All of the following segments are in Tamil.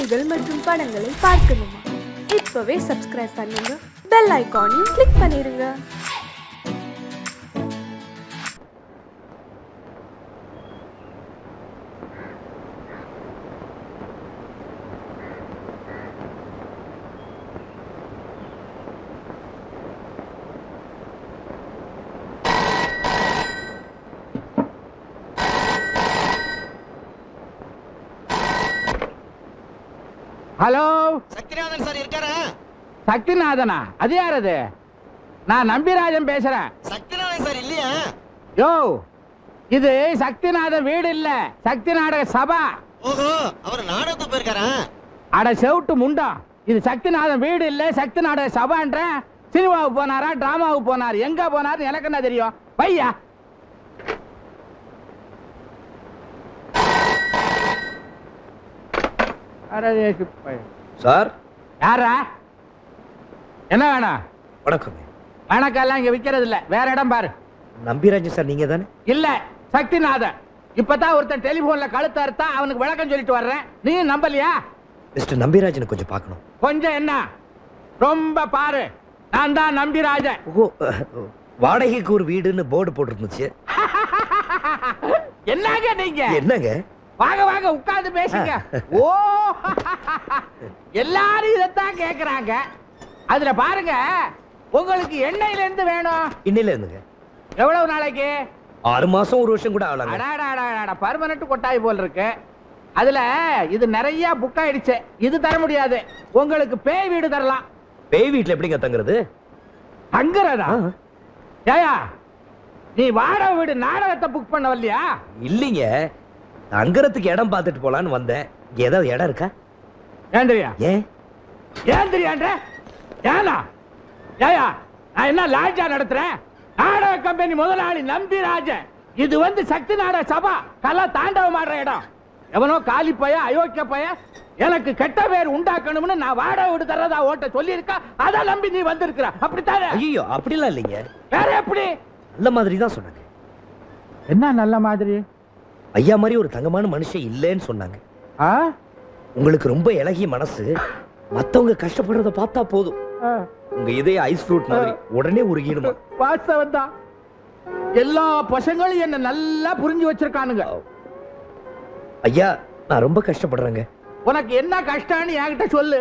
செய்திகள் மற்றும் படங்களை பார்க்கணுமா? இப்பவே சப்ஸ்கிரைப் பண்ணுங்க, பெல் ஐகானையும் கிளிக் பண்ணிருங்க. ஹலோ, சக்திநாதன் சார் இருக்காரா? சக்திநாதனா? அது யார்? அது நான் நம்பிராஜன் பேசுறேன். சக்திநாதன் சார் இல்லையா? யோ, இது சக்திநாதன் வீடு இல்ல, சக்தி நாடக சபா. ஓஹோ, அவர் நாடகத்துக்கு போயிருக்காரா? அட செவுட்டு முண்டா, இது சக்திநாதன் வீடு இல்ல, சக்தி நாடக சபான்ற. சினிமாவுக்கு போனாரா, டிராமாவுக்கு போனார், எங்க போனார் எனக்கு என்ன தெரியும்? பையா சார். யாரா? என்ன வேணும்? வணக்கம். வணக்கம்லாம் இங்க விக்கிறது இல்ல, வேற இடம் பாரு. நம்பிராஜன் சார் நீங்க தானே? இல்ல, சக்திநாதன். இப்பதான் ஒருத்தன் டெலிபோன்ல கழுத்த அறுத்தா அவனுக்கு விளக்கம் சொல்லிட்டு வர்றேன், நீ நம்பலையா? மிஸ்டர் நம்பிராஜனை கொஞ்சம் பார்க்கணும். கொஞ்சம் என்ன, ரொம்ப பாரு. நான் தான் நம்பிராஜன். ஓ, வாடகைக்கு ஒரு வீடுன்னு போர்டு போட்டுருந்துச்சு. என்னங்க நீங்க? என்னங்க? வாங்க வாங்க, உட்கார்ந்து பேசுங்க. ஓ, எல்லாரும் இதத்தான் கேக்குறாங்க. அதுல பாருங்க, உங்களுக்கு எண்ணெயில இருந்து வேணும். இன்னையில இருந்துங்க. எவ்வளவு நாளைக்கு? 6 மாசம் 1 வருஷம் கூட ஆகலாங்க. அடாடாடாடா, பர்மனன்ட் கொட்டாய் போல் இருக்கு. அதுல இது நிறைய புக் ஆயிடுச்சு, இது தர முடியாது. உங்களுக்கு பேய் வீடு தரலாம். பேய் வீட்டுல எப்படிங்க தங்குறது? தங்குறதா? ஏயா, நீ வாடகை வீடு நாடகத்தை புக் பண்ண வரலையா? இல்லீங்க, தங்குறதுக்கு இடம் பார்த்துட்டு போலான்னு வந்தேன். ஏதாவது இடம் இருக்கா? ஏந்திரியா? ஏன் ஏந்திரியான்ற? ஏனா ஏயா, நான் என்ன லாட்ஜா நடத்துறேன்? நாடக கம்பெனி முதலாளி நம்பிராஜன். இது வந்து சக்தி நாடக சபா, கலா தாண்டவம் ஆடுற இடம். எவனோ காலி பைய, அயோக்கிய பைய எனக்கு கெட்ட பேர் உண்டாக்கணும்னு நான் வாடகை வீடு தரதா ஓட்ட சொல்லி இருக்கா. அதை நம்பி நீ வந்திருக்கிற, அப்படித்தானே? ஐயோ, அப்படிலாம் இல்லைங்க. வேற எப்படி? நல்ல மாதிரி தான் சொன்னாங்க. என்ன நல்ல மாதிரி? ஐயா மாதிரி ஒரு தங்கமான மனுஷன் இல்லைன்னு சொன்னாங்க. உங்களுக்கு ரொம்ப இலகிய மனசு, மத்தவங்க கஷ்டப்படுறத பார்த்தா போதும் உங்க இதய ஐஸ் ஃப்ரூட் மாதிரி உடனே உருகிடுமா. வாஸ்தவம் தான். எல்லா பசங்களும் என்ன நல்லா புரிஞ்சு வச்சிருக்கானுங்க. ஐயா, நான் ரொம்ப கஷ்டப்படுறேங்க. உனக்கு என்ன கஷ்டம்னு என்கிட்ட சொல்லு.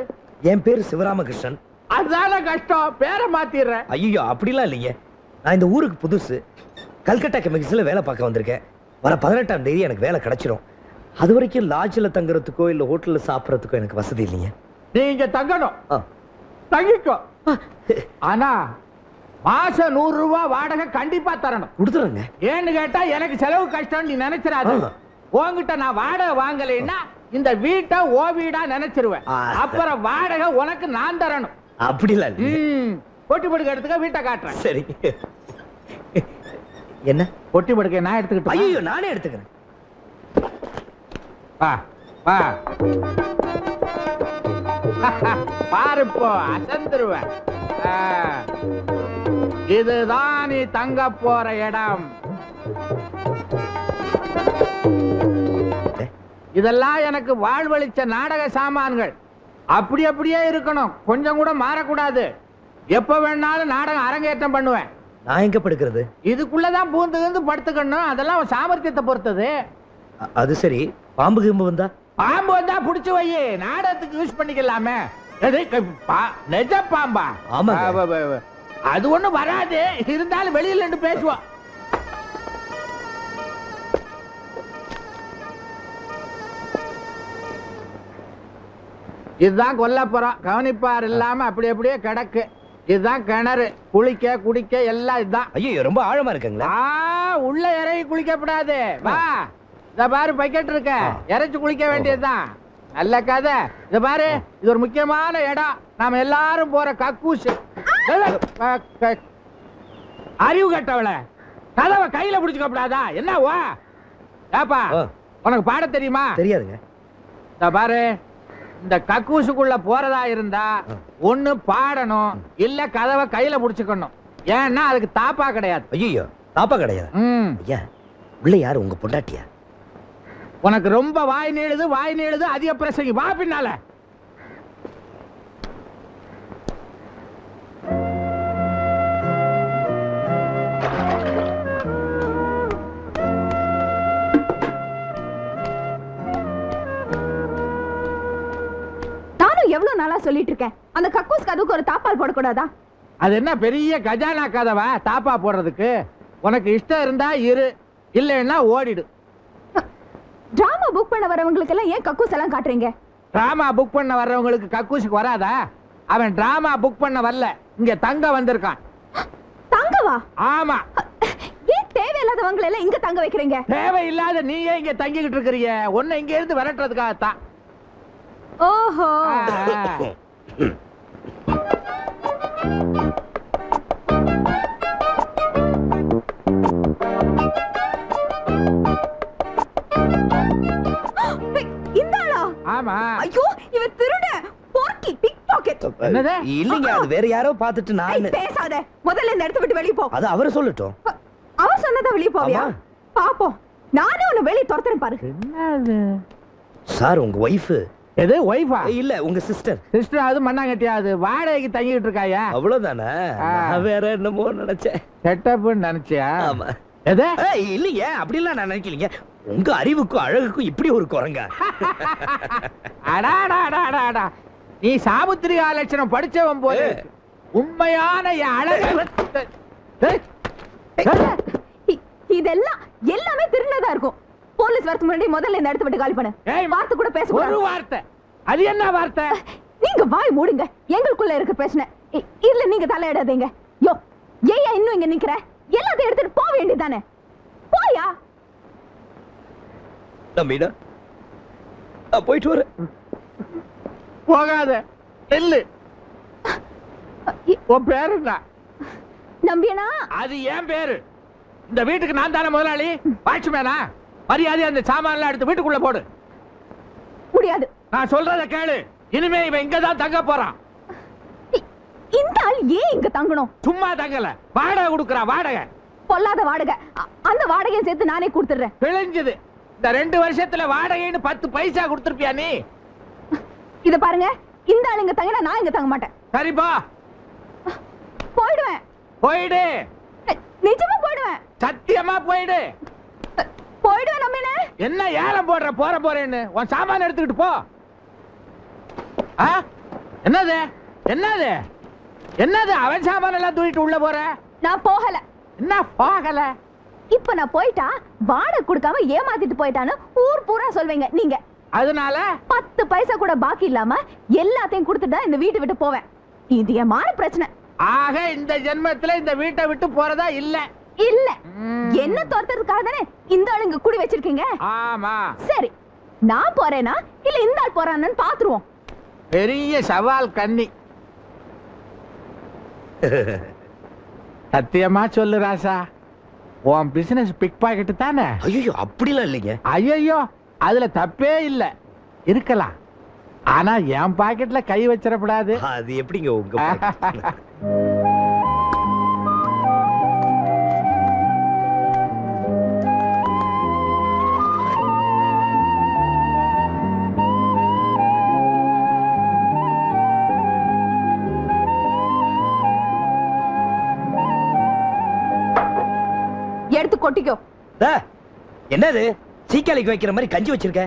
என் பேரு சிவராமகிருஷ்ணன். அதுதான கஷ்டம், பேரை மாத்திடுறேன். ஐயோ, அப்படிலாம் இல்லைங்க. நான் இந்த ஊருக்கு புதுசு. கல்கட்டா கெமிக்கல்ஸ்ல வேலை பார்க்க வந்திருக்கேன். வர 18ஆம் தேதி எனக்கு வேலை கிடைச்சிடும். அது வரைக்கும் லாட்ஜில் தங்குறதுக்கோ இல்ல ஹோட்டல்ல சாப்பிடறதுக்கோ எனக்கு வசதி இல்லைங்க. நீ இங்க தங்கணும், தங்கிக்கோ. ஆனா மாசம் 100 ரூபாய் வாடகை கண்டிப்பா தரணும். கொடுத்துறேங்க. ஏன்னு கேட்டா எனக்கு செலவு கஷ்டம் நீ நினைச்சிடாத. உன்கிட்ட நான் வாடகை வாங்கலைன்னா இந்த வீட்டை ஓ வீடா நினைச்சிருவேன். அப்புறம் வாடகை உனக்கு நான் தரணும். அப்படிலாம் இல்ல. பொட்டி படுக்க எடுத்துக்க, வீட்டை காட்டுறேன். சரி. என்ன பொட்டி படுக்க நான் எடுத்துக்கிட்டு? ஐயோ, நானே எடுத்துக்கிறேன். வா வா, பாரு, இப்போ அசந்துருவேன். இதுதான் நீ தங்க போற இடம். இதெல்லாம் எனக்கு வாழ்வழிச்ச நாடக சாமான்கள். அப்படி அப்படியே இருக்கணும், கொஞ்சம் கூட மாறக்கூடாது. எப்ப வேணாலும் நாடகம் அரங்கேற்றம் பண்ணுவேன். நான் எங்க படுக்கிறது? இதுக்குள்ளதான் பூந்து படுத்துக்கணும். அதெல்லாம் சாமர்த்தியத்தை பொறுத்தது. அது சரி, பாம்பு கிம்பு வந்தா? பாம்பு வந்தா புடிச்சு வை, நாடகத்துக்கு யூஸ் பண்ணிக்கலாமே. நெஜ பாம்பா? ஆமா, அது ஒண்ணு வராது. இருந்தாலும் வெளியில நின்று பேசுவோம். இதுதான் கொல்லப்புறம். கவனிப்பார் இல்லாம அப்படி அப்படியே கிடக்கு. இதுதான் கிணறு, குளிக்க குடிக்க எல்லாம் இதுதான். ஐயோ, ரொம்ப ஆழமா இருக்குங்களா? உள்ள இறங்கி குளிக்கப்படாது. வா, இத பாரு, பக்கெட் இருக்க, இறைச்சு குளிக்க வேண்டியதுதான். நல்ல கதை. இத பாரு, இது ஒரு முக்கியமான இடம். நாம எல்லாரும் போற கக்கூசு. அறிவு கட்டவள, கதவை கையில புடிச்சுக்கப்படாதா? என்ன வா ஏப்பா, உனக்கு பாட தெரியுமா? தெரியாதுங்க. இத பாரு, இந்த கக்கூசுக்குள்ள போறதா இருந்தா ஒண்ணு பாடணும், இல்ல கதவை கையில புடிச்சுக்கணும். ஏன்னா அதுக்கு தாப்பா கிடையாது. ஐயோ, தாப்பா கிடையாது. ஐயா, உள்ள யாரு? உங்க பொண்டாட்டியா? உனக்கு ரொம்ப வாய் நீளுது அதிக பிரசங்கி. வா பின்னால. எவ்வளவு நாளா சொல்லிட்டு இருக்கேன், அந்த கக்கூஸ் கதவுக்கு ஒரு தாப்பால் போடக்கூடாதா? அது என்ன பெரிய கஜானா கதவா தாப்பா போடுறதுக்கு? உனக்கு இஷ்டம் இருந்தா இரு, இல்லைன்னா ஓடிடு. டிராமா புக் பண்ண வரவங்களுக்கு எல்லாம் ஏன் கக்கூஸ் எல்லாம் காட்டுறீங்க? டிராமா புக் பண்ண வர்றவங்களுக்கு கக்கூசுக்கு வராதா? அவன் டிராமா புக் பண்ண வரல, இங்க தங்க வந்திருக்கான். தங்கவா? ஆமா. ஏன் தேவையில்லாதவங்களை எல்லாம் இங்க தங்க வைக்கிறீங்க? தேவையில்லாத நீயே இங்க தங்கிக்கிட்டு இருக்கிறீங்க, உன்னை இங்க இருந்து விரட்டுறதுக்காகத்தான். ஓஹோ. இந்தாளா? ஆமா. ஐயோ, இவ திருட, போர்க்கி, பிக் பாக்கெட். என்னது? இல்லைங்க, அது வேற யாரோ பார்த்துட்டு நான் பேசாத, முதல்ல இந்த இடத்தை விட்டு வெளிய போ. அது அவரு சொல்லட்டும். அவன் சொன்னதா வெளிய போவியா? பாப்போம், நானே உன்னை வெளிய துரத்துறேன் பாரு. என்னது சார், உங்க ஒய்ஃப்? எது ஒய்ஃபா? இல்ல, உங்க சிஸ்டர். சிஸ்டர் அது மண்ணாங்கட்டியாது, வாடகைக்கு தங்கிட்டு இருக்காயா? அவ்வளவுதானே? நான் வேற என்னமோ நினைச்சேன். செட்டப்னு நினைச்சியா? ஆமா. எது? இல்லையே, அப்படிலாம் நான் நினைக்கலீங்க. உங்க அறிவுக்கும் அழகுக்கும் இப்படி ஒரு குரங்கா? அடாடாடாடாடா, நீ சாமுத்திரிகா லட்சணம் படிச்சவன் போல. உண்மையான என் அழகு இதெல்லாம் எல்லாமே திருநதா இருக்கும். போலீஸ் வரதுக்கு முன்னாடி முதல்ல இந்த இடத்தை விட்டு காலி பண்ணு. வார்த்தை கூட பேச கூடாது. ஒரு வார்த்தை? அது என்ன வார்த்தை? நீங்க வாய் மூடுங்க, எங்களுக்குள்ள இருக்க பிரச்சனை. இல்ல நீங்க தலையிடாதீங்க. யோ, ஏன் இன்னும் இங்க நிக்கிற? எல்லாத்தையும் எடுத்துட்டு போக வேண்டியதானே? போயா. மீனா, நான் போயிட்டு வரேன். போகாத, நெல்லு. உன் பேரு என்ன? நம்பியனா? அது என் பேரு. இந்த வீட்டுக்கு நான் தானே முதலாளி, வாட்ச்மேனா. மரியாதை அந்த சாமான்லாம் எடுத்து வீட்டுக்குள்ள போடு. முடியாது. நான் சொல்றத கேளு, இனிமே இவன் இங்கதான் தங்க போறான். இந்த ஆள் ஏன் இங்க தங்கணும்? சும்மா தங்கல, வாடகை கொடுக்கறா. வாடகை பொல்லாத வாடகை. அந்த வாடகையை சேர்த்து நானே கொடுத்துறேன். பிழைஞ்சது. இந்த 2 வருஷத்துல வாடகைன்னு 10 பைசா கொடுத்திருப்பியா நீ? இத பாருங்க, இந்த ஆள் இங்க தங்கினா நான் இங்க தங்க மாட்டேன். சரிப்பா, போயிடுவேன். போயிடு. நிஜமா போயிடுவேன். சத்தியமா போயிடு. போயிடுவேன் நம்பினே. என்ன ஏலம் போடுற? போறேன்னு உன் சாமான எடுத்துக்கிட்டு போ. என்னது என்னது என்னது? அவன் சாமான எல்லாம் தூக்கிட்டு உள்ள போற? நான் போகல. என்ன போகல? இப்ப நான் போயிட்டா வாடகை கொடுக்காம ஏமாத்திட்டு போயிட்டான்னு ஊர் பூரா சொல்வீங்க நீங்க. அதனால 10 பைசா கூட பாக்கி இல்லாம எல்லாத்தையும் கொடுத்துட்டா இந்த வீட்டை விட்டு போவேன். இது என் மான பிரச்சனை. ஆக இந்த ஜென்மத்துல இந்த வீட்டை விட்டு போறதா இல்ல? இல்ல. என்ன துரத்துறதுக்காக தானே இந்த ஆள் இங்க குடி வச்சிருக்கீங்க? ஆமா. சரி, நான் போறேனா இல்ல இந்த ஆள் போறான்னு பாத்துருவோம். பெரிய சவால் கண்ணி. சத்தியமா சொல்லு ராசா, உன் பிசினஸ் பிக் பாக்கெட் தானே? ஐயோ, அப்படிலாம் இல்லைங்க. ஐயோ, அதுல தப்பே இல்ல. இருக்கலாம், ஆனா என் பாக்கெட்ல கை வச்சிடக்கூடாது. அது எப்படிங்க உங்க பாக்கெட்? எடுத்து கொட்டிக்கோ. என்னது சீக்காளிக்கு வைக்கிற மாதிரி கஞ்சி வச்சிருக்க?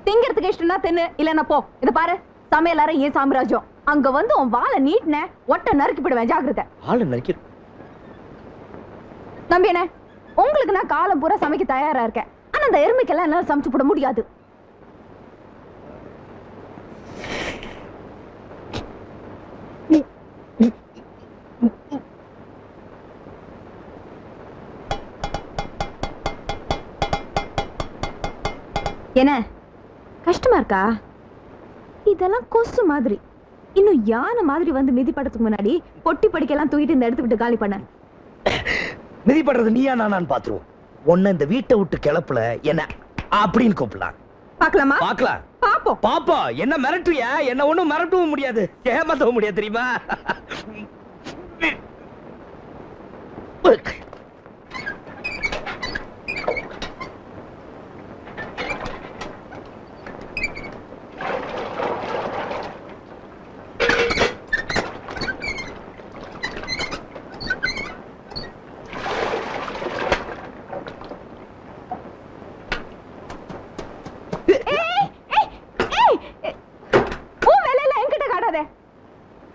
திங்கிறதுக்கு இஷ்டம்னா தின்னு, இல்லன்னா போ. இத பாரு, சமையலார ஏன் சாம்ராஜ்யம். அங்க வந்து உன் வாளை நீட்டின ஒட்ட நறுக்கி போடுவேன், ஜாக்கிரதை. ஆளு நறுக்கி. நம்பியனே, உங்களுக்கு நான் காலம் பூரா சமைக்க தயாரா இருக்கேன். ஆனா அந்த எருமைக்கெல்லாம் என்னால சமைச்சு போட முடியாது. என்ன கஷ்டமா இருக்கா? இதெல்லாம் கொசு மாதிரி. இன்னும் யானை மாதிரி வந்து மிதிப்படத்துக்கு முன்னாடி பொட்டி படிக்கலாம் தூக்கிட்டு இந்த இடத்து விட்டு காலி பண்ண. மிதிப்படுறது நீயா நான் பாத்துருவோம். உன்னை இந்த வீட்டை விட்டு கிளப்புல என்ன அப்படின்னு கூப்பிடலாம். பாக்கலாமா? பாக்கலாம். பாப்போம். பாப்பா, என்ன மிரட்டுறியா? என்ன ஒண்ணும் மிரட்டவும் முடியாது, ஏமாத்தவும் முடியாது, தெரியுமா?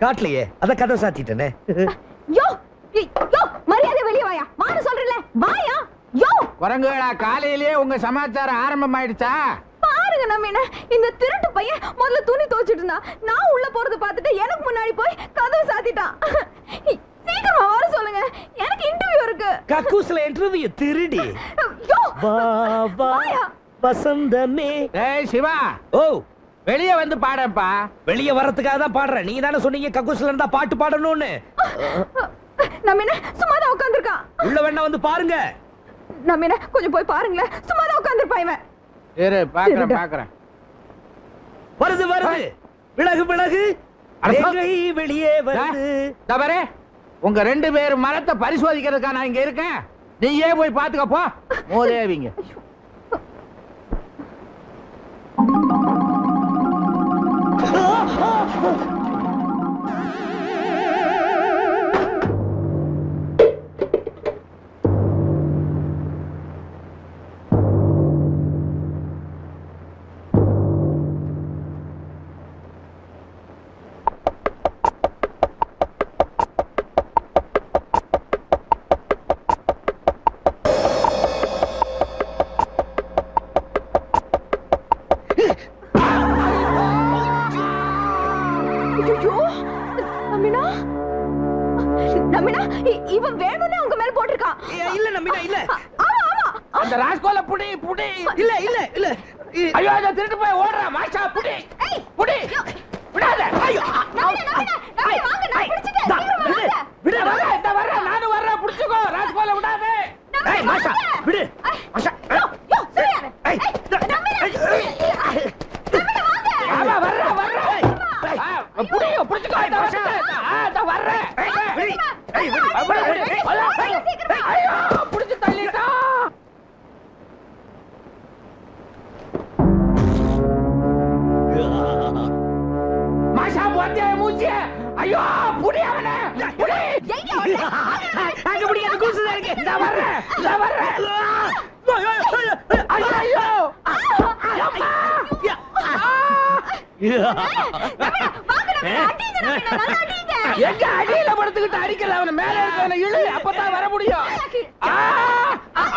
காட்டலையே அத கதை சாத்திட்டேனே. யோ யோ மரியாதை வெளிய வாயா. வான்னு சொல்றேன்ல வாயா. யோ குரங்குகளா, காலையிலேயே உங்க சமாச்சாரம் ஆரம்பம் ஆயிடுச்சா? பாருங்க நம்ம இந்த திருட்டு பையன் முதல்ல துணி துவைச்சிட்டு இருந்தா. நான் உள்ள போறத பார்த்துட்டு எனக்கு முன்னாடி போய் கதவை சாத்திட்டான். சீக்கிரமா வர சொல்லுங்க, எனக்கு இன்டர்வியூ இருக்கு. கக்கூஸ்ல இன்டர்வியூ திருடி. யோ வா வா வசந்தமே. ஏய் சிவா, ஓ வெளியே வந்து பாடப்பா. வெளியே வரதுக்காக தான் பாடுறேன். நீங்க தானே சொன்னீங்க கக்கூஸ்ல இருந்தா பாட்டு பாடணும்னு. நம்ம என்ன சும்மா தான் உட்கார்ந்திருக்கான். உள்ள வேணா வந்து பாருங்க. நம்ம என்ன கொஞ்சம் போய் பாருங்களேன். சும்மா தான் உட்கார்ந்திருப்பான் இவன். இரு பாக்குறேன். வருது வருது. விலகு விலகு. அடங்கை வெளியே வருது. தவறே, உங்க 2 பேர் மரத்தை பரிசோதிக்கிறதுக்கா நான் இங்க இருக்கேன். நீயே போய் பாத்துக்க போ. மோதேவிங்க. இவன் வேணும்னே உங்க மேல போட்டுருக்கான். இல்ல நம்பினா இல்ல. ஆமா ஆமா. அந்த ராஸ்கோல புடி புடி. இல்ல இல்ல இல்ல. ஐயோ அத திருட்டு போய் ஓடுறா. மாஷா புடி புடி. விடாத. ஐயோ நம்பினா வாங்க, நான் பிடிச்சிட்டேன். சீக்கிரம் வாங்க. விடு. வர நானும் வர்றேன். புடிச்சுக்கோ. ராஸ்கோல விடாத. ஏய் மாஷா விடு. மாஷா யோ சரியா. ஏய் நம்பினா வாங்க. ஆமா வர்றேன். புடி புடிச்சுக்கோ. அத வர்றேன். ஐயோ புடிச்சு தள்ளிட்டா. மாஷா போத்தியா மூஞ்சிய. ஐயோ புடி அவனை. புடி. அங்க புடி அந்த கூசுதா இருக்கு. நான் வர்றேன். ஐயோ எங்க அடியில படுத்துக்கிட்டு அடிக்கல. அவனை மேல இருக்கவனை இழு. அப்பதான் வர முடியும்.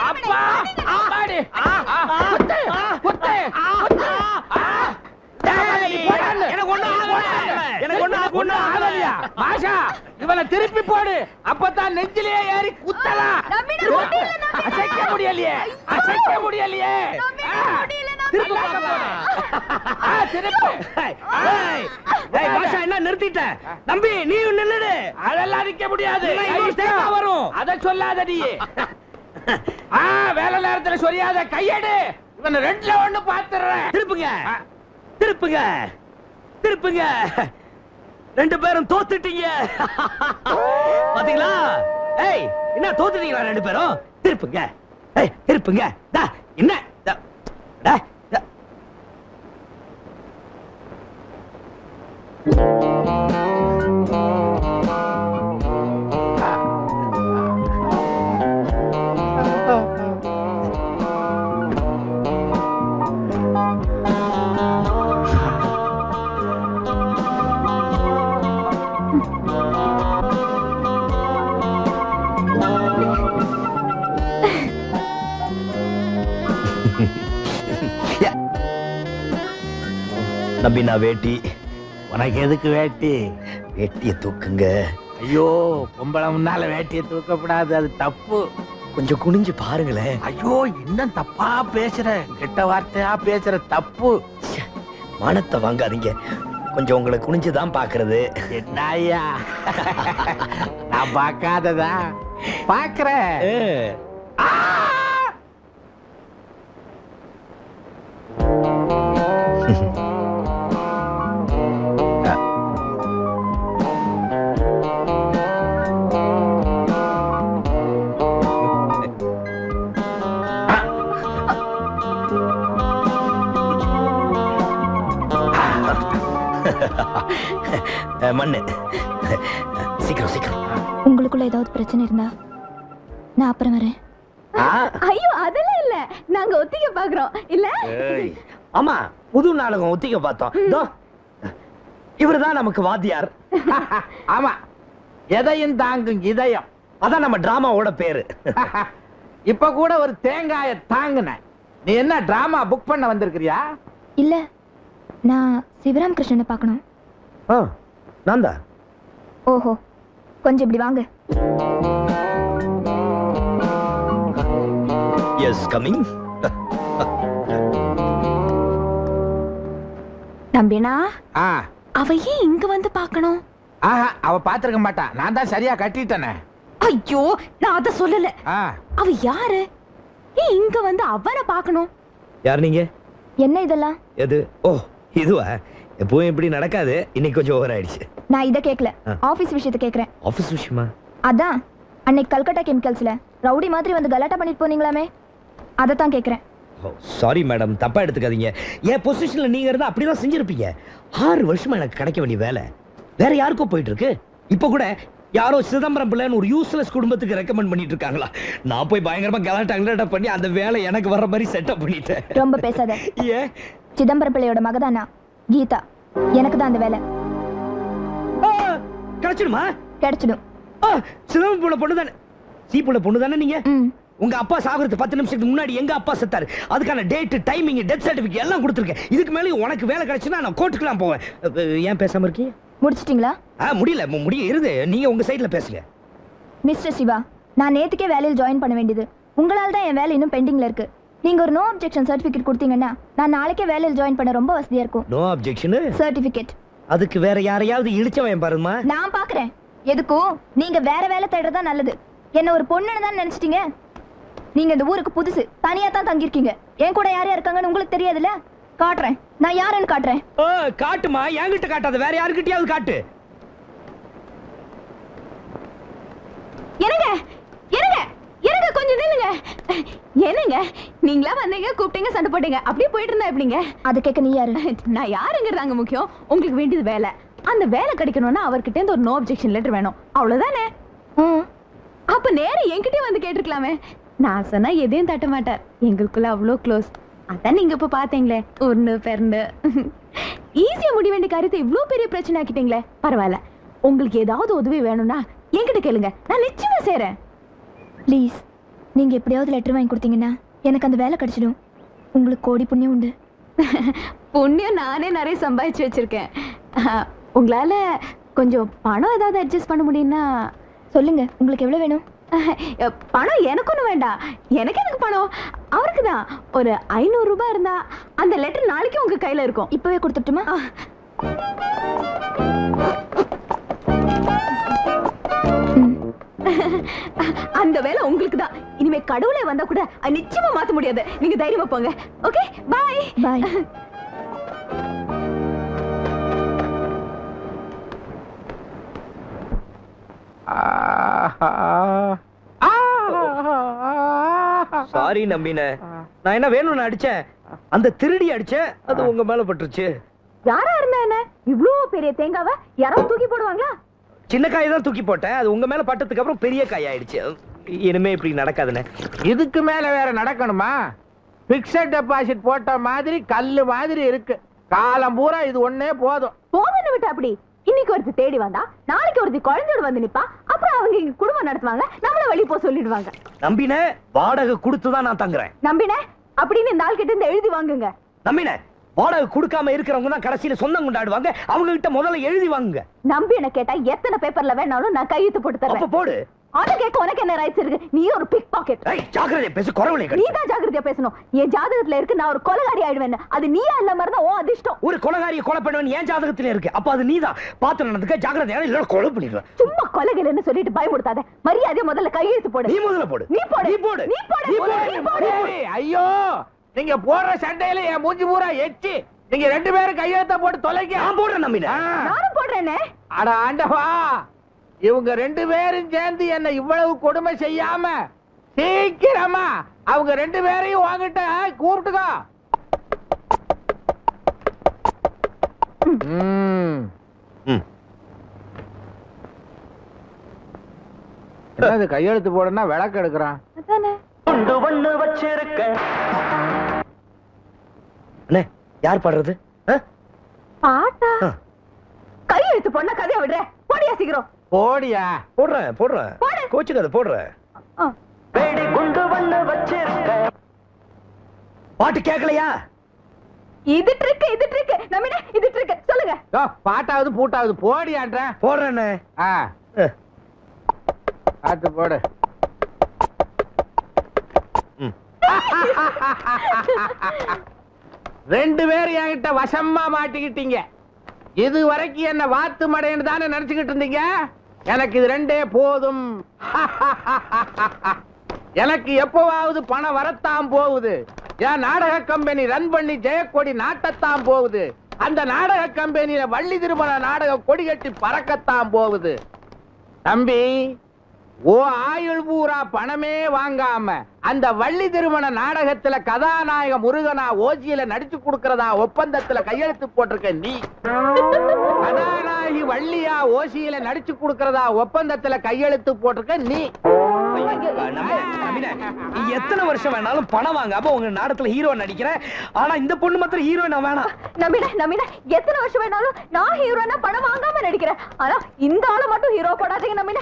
அப்பா அம்மாடி. குத்து குத்து குத்து. எனக்கு ஒண்ணு ஆகலையா? மாஷா இவனை திருப்பி போடு. அப்பதான் நெஞ்சிலேயே ஏறி குத்தலாம். அசைக்க முடியலையே. திருப்பி என்ன நிறுத்திட்ட நம்பி? நீ நின்னுடு. அதெல்லாம் நிக்க முடியாது. வரும். அத சொல்லாத நீ. வேலை நேரத்துல சொல்லாத. கையெடு. இவனை 2ல 1 பாத்துறேன். திருப்புங்க திருப்புங்க திருப்புங்க. 2 பேரும் தோத்துட்டீங்க. பாத்தீங்களா? ஏய் என்ன தோத்துட்டீங்களா 2 பேரும்? திருப்புங்க. ஏய் திருப்புங்க. என்ன நம்பி நான் வேட்டி. உனக்கு எதுக்கு வேட்டி? வேட்டிய தூக்குங்க. ஐயோ பொம்பளை முன்னால வேட்டியை தூக்கப்படாது. அது தப்பு. கொஞ்சம் குனிஞ்சு பாருங்களேன். ஐயோ இன்னும் தப்பா பேசுற. கெட்ட வார்த்தையா பேசுற. தப்பு. மானத்தை வாங்காதீங்க. கொஞ்சம் உங்களை குனிஞ்சுதான் பாக்குறது. என்ன ஐயா நான் பார்க்காததா பாக்குறேன். மண்ணு. சீக்கிரம் சீக்கிரம். உங்களுக்குள்ள ஏதாவது பிரச்சனை இருந்தா நான் அப்புறம் வரேன். ஐயோ அதெல்லாம் இல்ல, நாங்க ஒத்திகை பாக்குறோம் இல்ல. ஆமா புது நாடகம் ஒத்திகை பார்த்தோம். இவர்தான் நமக்கு வாத்தியார். ஆமா, எதையும் தாங்கும் இதயம். அதான் நம்ம டிராமாவோட பேரு. இப்ப கூட ஒரு தேங்காய தாங்குன. நீ என்ன டிராமா புக் பண்ண வந்திருக்கிறியா? இல்ல, நான் சிவராம் கிருஷ்ணனை பார்க்கணும். நான் தான். ஓஹோ, கொஞ்சம் இப்படி வாங்க. Yes, coming. நம்பினா, அவ ஏன் இங்க வந்து பார்க்கணும்? அவ பாத்துருக்க மாட்டா. நான் தான் சரியா கட்டிட்டேனே. ஐயோ, நான் அத சொல்லல. அவ யாரு? ஏன் இங்க வந்து அவனை பார்க்கணும்? யார் நீங்க? என்ன இதெல்லாம்? எது? ஓ, இதுவா? எப்பவும் இப்படி நடக்காது. இன்னைக்கு கொஞ்சம் ஓவர் ஆயிடுச்சு. நான் இத கேக்கல, ஆபீஸ் விஷயத்தை கேக்குறேன். ஆபீஸ் விஷயமா? அதான் அன்னைக்கு கல்கட்டா கெமிக்கல்ஸ்ல ரவுடி மாதிரி வந்து கலாட்டா பண்ணிட்டு போனீங்களாமே, அதத்தான் கேக்குறேன். சாரி மேடம், தப்பா எடுத்துக்காதீங்க. என் பொசிஷன்ல நீங்க இருந்தா அப்படிதான் செஞ்சிருப்பீங்க. 6 வருஷமா எனக்கு கிடைக்க வேண்டிய வேலை வேற யாருக்கோ போயிட்டு இருக்கு. இப்ப கூட யாரோ சிதம்பரம் பிள்ளைன்னு ஒரு யூஸ்லெஸ் குடும்பத்துக்கு ரெக்கமெண்ட் பண்ணிட்டு இருக்காங்களா. நான் போய் பயங்கரமா கலாட்டா பண்ணி அந்த வேலை எனக்கு வர்ற மாதிரி செட்டப் பண்ணிட்டேன். ரொம்ப பேசாத. ஏன்? சிதம்பரம் பிள்ளையோட மகதானா கீதா, எனக்கு தான் அந்த வேலை. கிடைச்சிடுமா? கிடைச்சிடும். சிதம்பரம் பிள்ளை பொண்ணு தானே? சீப்புள்ள பொண்ணு தானே நீங்க? உங்க அப்பா சாகுறது 10 நிமிஷத்துக்கு முன்னாடி எங்க அப்பா செத்தாரு. அதுக்கான டேட், டைமிங், டெத் சர்டிபிகேட் எல்லாம் கொடுத்துருக்கேன். இதுக்கு மேலே உனக்கு வேலை கிடைச்சுன்னா நான் கோர்ட்டுக்குலாம் போவேன். ஏன் பேசாம இருக்கீங்க? முடிச்சிட்டீங்களா? முடியல, இருது. நீங்க உங்க சைடுல பேசுங்க. மிஸ்டர் சிவா, நான் நேத்துக்கே வேலையில் ஜாயின் பண்ண வேண்டியது. உங்களால தான் என் வேலை இன்னும் பெண்டிங்ல இருக்கு. நீங்க ஒரு நோ அப்ஜெக்ஷன் சர்டிபிகேட் கொடுத்தீங்கன்னா நான் நாளைக்கே வேலையில் ஜாயின் பண்ண ரொம்ப வசதியா இருக்கும். No objection certificate. அதுக்கு வேற யாரையாவது இழுச்சவன் பாருமா. நான் பாக்குறேன். எதுக்கும் நீங்க வேற வேலை தேடுறதா நல்லது. என்ன ஒரு பொண்ணுன்னு தான் நினைச்சிட்டீங்க. நீங்க இந்த ஊருக்கு புதுசு, தனியா தான் தங்கிருக்கீங்க. என் கூட யார் யார் இருக்காங்கன்னு உங்களுக்கு தெரியாதுல்ல. காட்டுறேன், நான் யாருன்னு காட்டுறேன். காட்டுமா, என்கிட்ட காட்டாத, வேற யாருக்கிட்டயாவது காட்டு. என்னங்க என்னங்க என்னங்க, கொஞ்சம் நில்லுங்க. என்னங்க, நீங்களா வந்தீங்க, கூப்பிட்டீங்க, சண்டை போட்டீங்க, அப்படியே போயிட்டு இருந்தா எப்படிங்க? அது கேட்க நீ யாரு? நான் யாருங்கிறதாங்க முக்கியம். உங்களுக்கு வேண்டியது வேலை. அந்த வேலை கிடைக்கணும்னா அவர்கிட்ட இருந்து ஒரு நோ அப்ஜெக்ஷன் லெட்டர் வேணும், அவ்வளவுதானே? அப்ப நேரம் என்கிட்டயே வந்து கேட்டிருக்கலாமே. நான் சொன்னா எதையும் தட்ட மாட்டார். எங்களுக்குள்ள அவ்வளோ க்ளோஸ். அதான் நீங்க இப்ப பாத்தீங்களே, ஒன்னு பெருண்டு ஈஸியா முடிய வேண்டிய காரியத்தை இவ்வளோ பெரிய பிரச்சனை ஆக்கிட்டீங்களே. பரவாயில்ல, உங்களுக்கு ஏதாவது உதவி வேணும்னா என்கிட்ட கேளுங்க, நான் நிச்சயமா செய்றேன். ப்ளீஸ், நீங்க எப்படியாவது லெட்டர் வாங்கி கொடுத்தீங்கன்னா எனக்கு அந்த வேலை கிடைச்சிடும். உங்களுக்கு கோடி புண்ணியம் உண்டு. புண்ணியம் நானே நிறைய சம்பாதிச்சு வச்சிருக்கேன். உங்களால கொஞ்சம் பணம் ஏதாவது அட்ஜஸ்ட் பண்ண முடியும்னா சொல்லுங்க. உங்களுக்கு எவ்வளவு வேணும்? பணம் எனக்கு ஒண்ணு வேண்டாம். எனக்கு பணம் அவருக்கு தான். ஒரு 500 ரூபாய் இருந்தா அந்த லெட்டர் நாளைக்கு உங்க கையில இருக்கும். இப்பவே கொடுத்துட்டுமா? அந்த வேலை உங்களுக்கு தான். இனிமே கடவுளே வந்தா கூட நிச்சயமா மாத்த முடியாது. நீங்க தைரியமா போங்க. Okay, by by. சாரி நம்பின, நான் என்ன வேணும்னு அடிச்சேன்? அந்த திருடி அடிச்சேன், அது உங்க மேல பட்டுருச்சு. யாரா இருந்தா என்ன? இவ்ளோ பெரிய தேங்காவை யாராவது தூக்கி போடுவாங்களா? சின்ன காயை தான் தூக்கி போட்டேன், அது உங்க மேல பட்டதுக்கு அப்புறம் பெரிய காய் ஆயிடுச்சு. இனிமே இப்படி நடக்காதுன்னு. இதுக்கு மேல வேற நடக்கணுமா? பிக்ஸட் டெபாசிட் போட்ட மாதிரி கல்லு மாதிரி இருக்கு. காலம் பூரா இது ஒண்ணே போதும். போதும்னு விட்டு அப்படி. இன்னைக்கு ஒருத்தி தேடி வந்தா நாளைக்கு ஒருத்தி குழந்தையோட வந்து நிப்பா. அப்புறம் அவங்க இங்க குடும்பம் நடத்துவாங்க, நம்மள வெளிய போ சொல்லிடுவாங்க. நம்பின, வாடகை கொடுத்துதான் நான் தங்குறேன். நம்பின அப்படின்னு இந்த ஆள் கிட்ட இருந்து எழுதி வாங்குங்க. நம்பின, வாடகை கொடுக்காம இருக்கிறவங்க தான் கடைசியில சொந்தம் கொண்டாடுவாங்க. அவங்க கிட்ட முதல்ல எழுதி வாங்குங்க. நம்பின கேட்டா எத்தனை பேப்பர்ல வேணாலும் நான் கையெழுத்து போட்டு தரேன். அப்ப போடு. அத கேட்க உனக்கு என்ன ரைட்ஸ் இருக்கு? நீ ஒரு பிக் பாக்கெட். ஜாக்கிரதையா பேசு, குறவளை கடி. நீ தான் ஜாக்கிரதையா பேசணும். என் ஜாதகத்துல இருக்கு நான் ஒரு கொலைகாரி ஆயிடுவேன். அது நீயா இல்ல மறந்தா ஓ அதிர்ஷ்டம். ஒரு கொலைகாரியை கொலை பண்ணுவேன் என் ஜாதகத்துல இருக்கு. அப்ப அது நீதான். பாத்து நடந்துக்க, ஜாக்கிரதையா இல்ல கொலை பண்ணிடுவேன். சும்மா கொலைகள்னு சொல்லிட்டு பயமுடுத்தாத. மரியாதையா முதல்ல கையெழுத்து போடு. நீ முதல்ல போடு. நீ போடு. நீ போடு. நீ போடு. நீ போடு. ஐயோ, நீங்க போடுற சண்டையில என் மூஞ்சி பூரா எச்சி. நீங்க 2 பேரும் கையெழுத்த போட்டு தொலைங்க. நான் போடுறேன் நம்பின. நானும் போடுறேனே. அட ஆண்டவா, இவங்க 2 பேரும் சேர்ந்து என்ன இவ்வளவு கொடுமை செய்யாம சீக்கிரமா அவங்க 2 பேரையும் வாங்கிட்ட கூப்பிட்டுக்கோ. என்னது கையெழுத்து போடனா விளக்கு எடுக்கிறான். யார் பாடுறது? பாட்டா? பொண்ண கதையை விடுற போடியா சீக்கிரம் போடியா போடுறேன் கோச்சுக்காத போடுறேன். குண்டு பண்ண வச்சிருக்க பாட்டு கேட்கலையா? இது ட்ரிக் நம்மிட இது ட்ரிக் சொல்லுங்க. பாட்டாவது பூட்டாவது போடியான்ற போடுறேன்னு. பாத்து போடு. ரெண்டு பேரும் என்கிட்ட வசமா மாட்டிக்கிட்டீங்க. இது வரைக்கும் என்ன வாத்து மடைன்னு தானே நினைச்சுக்கிட்டு இருந்தீங்க. எனக்கு இது ரெண்டே போதும். எனக்கு எப்பவாவது பணம் வரத்தான் போகுது. என் நாடக கம்பெனி ரன் பண்ணி ஜெயக்கொடி நாட்டத்தான் போகுது. அந்த நாடக கம்பெனியில வள்ளி திருமண நாடக கொடி கட்டி பறக்கத்தான் போகுது. தம்பி, ஓ ஆயுள் பூரா பணமே வாங்காம அந்த வள்ளி திருமண நாடகத்துல கதாநாயக முருகனா ஓசியில நடிச்சு கொடுக்கறதா ஒப்பந்தத்துல கையெழுத்து போட்டிருக்க நீ, கதாநாயகி வள்ளியா ஓசியில நடிச்சு கொடுக்கறதா ஒப்பந்தத்துல கையெழுத்து போட்டிருக்க நீ. எத்தனை வருஷம் வேணாலும் பணம் வாங்காம உங்க நாடகத்துல ஹீரோ நடிக்கிறேன். ஆனா இந்த பொண்ணு மாத்திரம் ஹீரோயினா வேணாம். நம்பிட எத்தனை வருஷம் வேணாலும் நான் ஹீரோனா பணம் வாங்காம நடிக்கிறேன். ஆனா இந்த ஆளு மட்டும் ஹீரோ போடாதீங்க. நம்பிட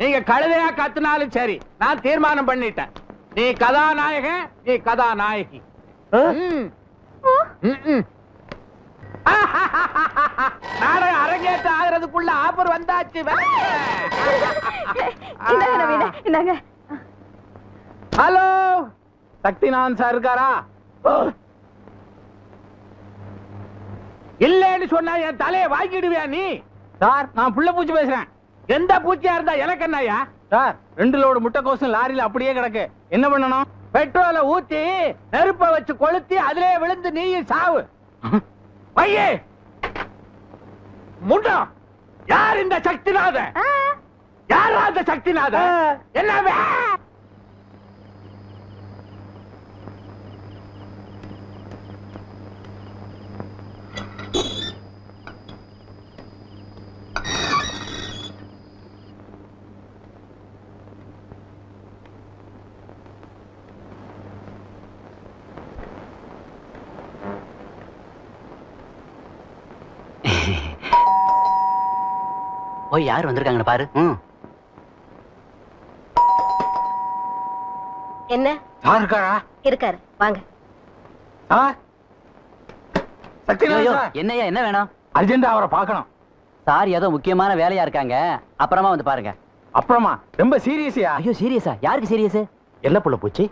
நீங்க கழுதையா கத்துனாலும் சரி, நான் தீர்மானம் பண்ணிட்டேன். நீ கதாநாயகன், நீ கதாநாயகி. நாடகம் அரங்கேற்ற ஆகிறதுக்குள்ள ஆஃபர் வந்தாச்சு. ஹலோ, சக்திநாதன் சார் இருக்காரா? இல்லன்னு சொன்னா என் தலையை வாங்கிடுவியா நீ? சார், நான் புள்ள பூச்சி பேசுறேன். எந்த பூச்சியா இருந்தா எனக்கு என்னையா? சார், 2 லோடு முட்டைக்கோசும் லாரியில அப்படியே கிடக்கு. என்ன பண்ணணும்? பெட்ரோலை ஊத்தி நெருப்ப வச்சு கொளுத்தி அதிலே விழுந்து நீயும் சாவு. பையே முண்டம், யார் இந்த சக்திநாதன்? யாரா அந்த சக்திநாதன்? என்ன? ஓ, யார் வந்திருக்காங்க பாரு. என்ன யார் இருக்காரா? இருக்காரு, வாங்க. என்னையா, என்ன வேணும்? அர்ஜென்டா அவரை பார்க்கணும். சார் ஏதோ முக்கியமான வேலையா இருக்காங்க, அப்புறமா வந்து பாருங்க. அப்புறமா? ரொம்ப சீரியஸா? ஐயோ, சீரியஸா? யாருக்கு சீரியஸ்? என்ன புள்ள பூச்சி?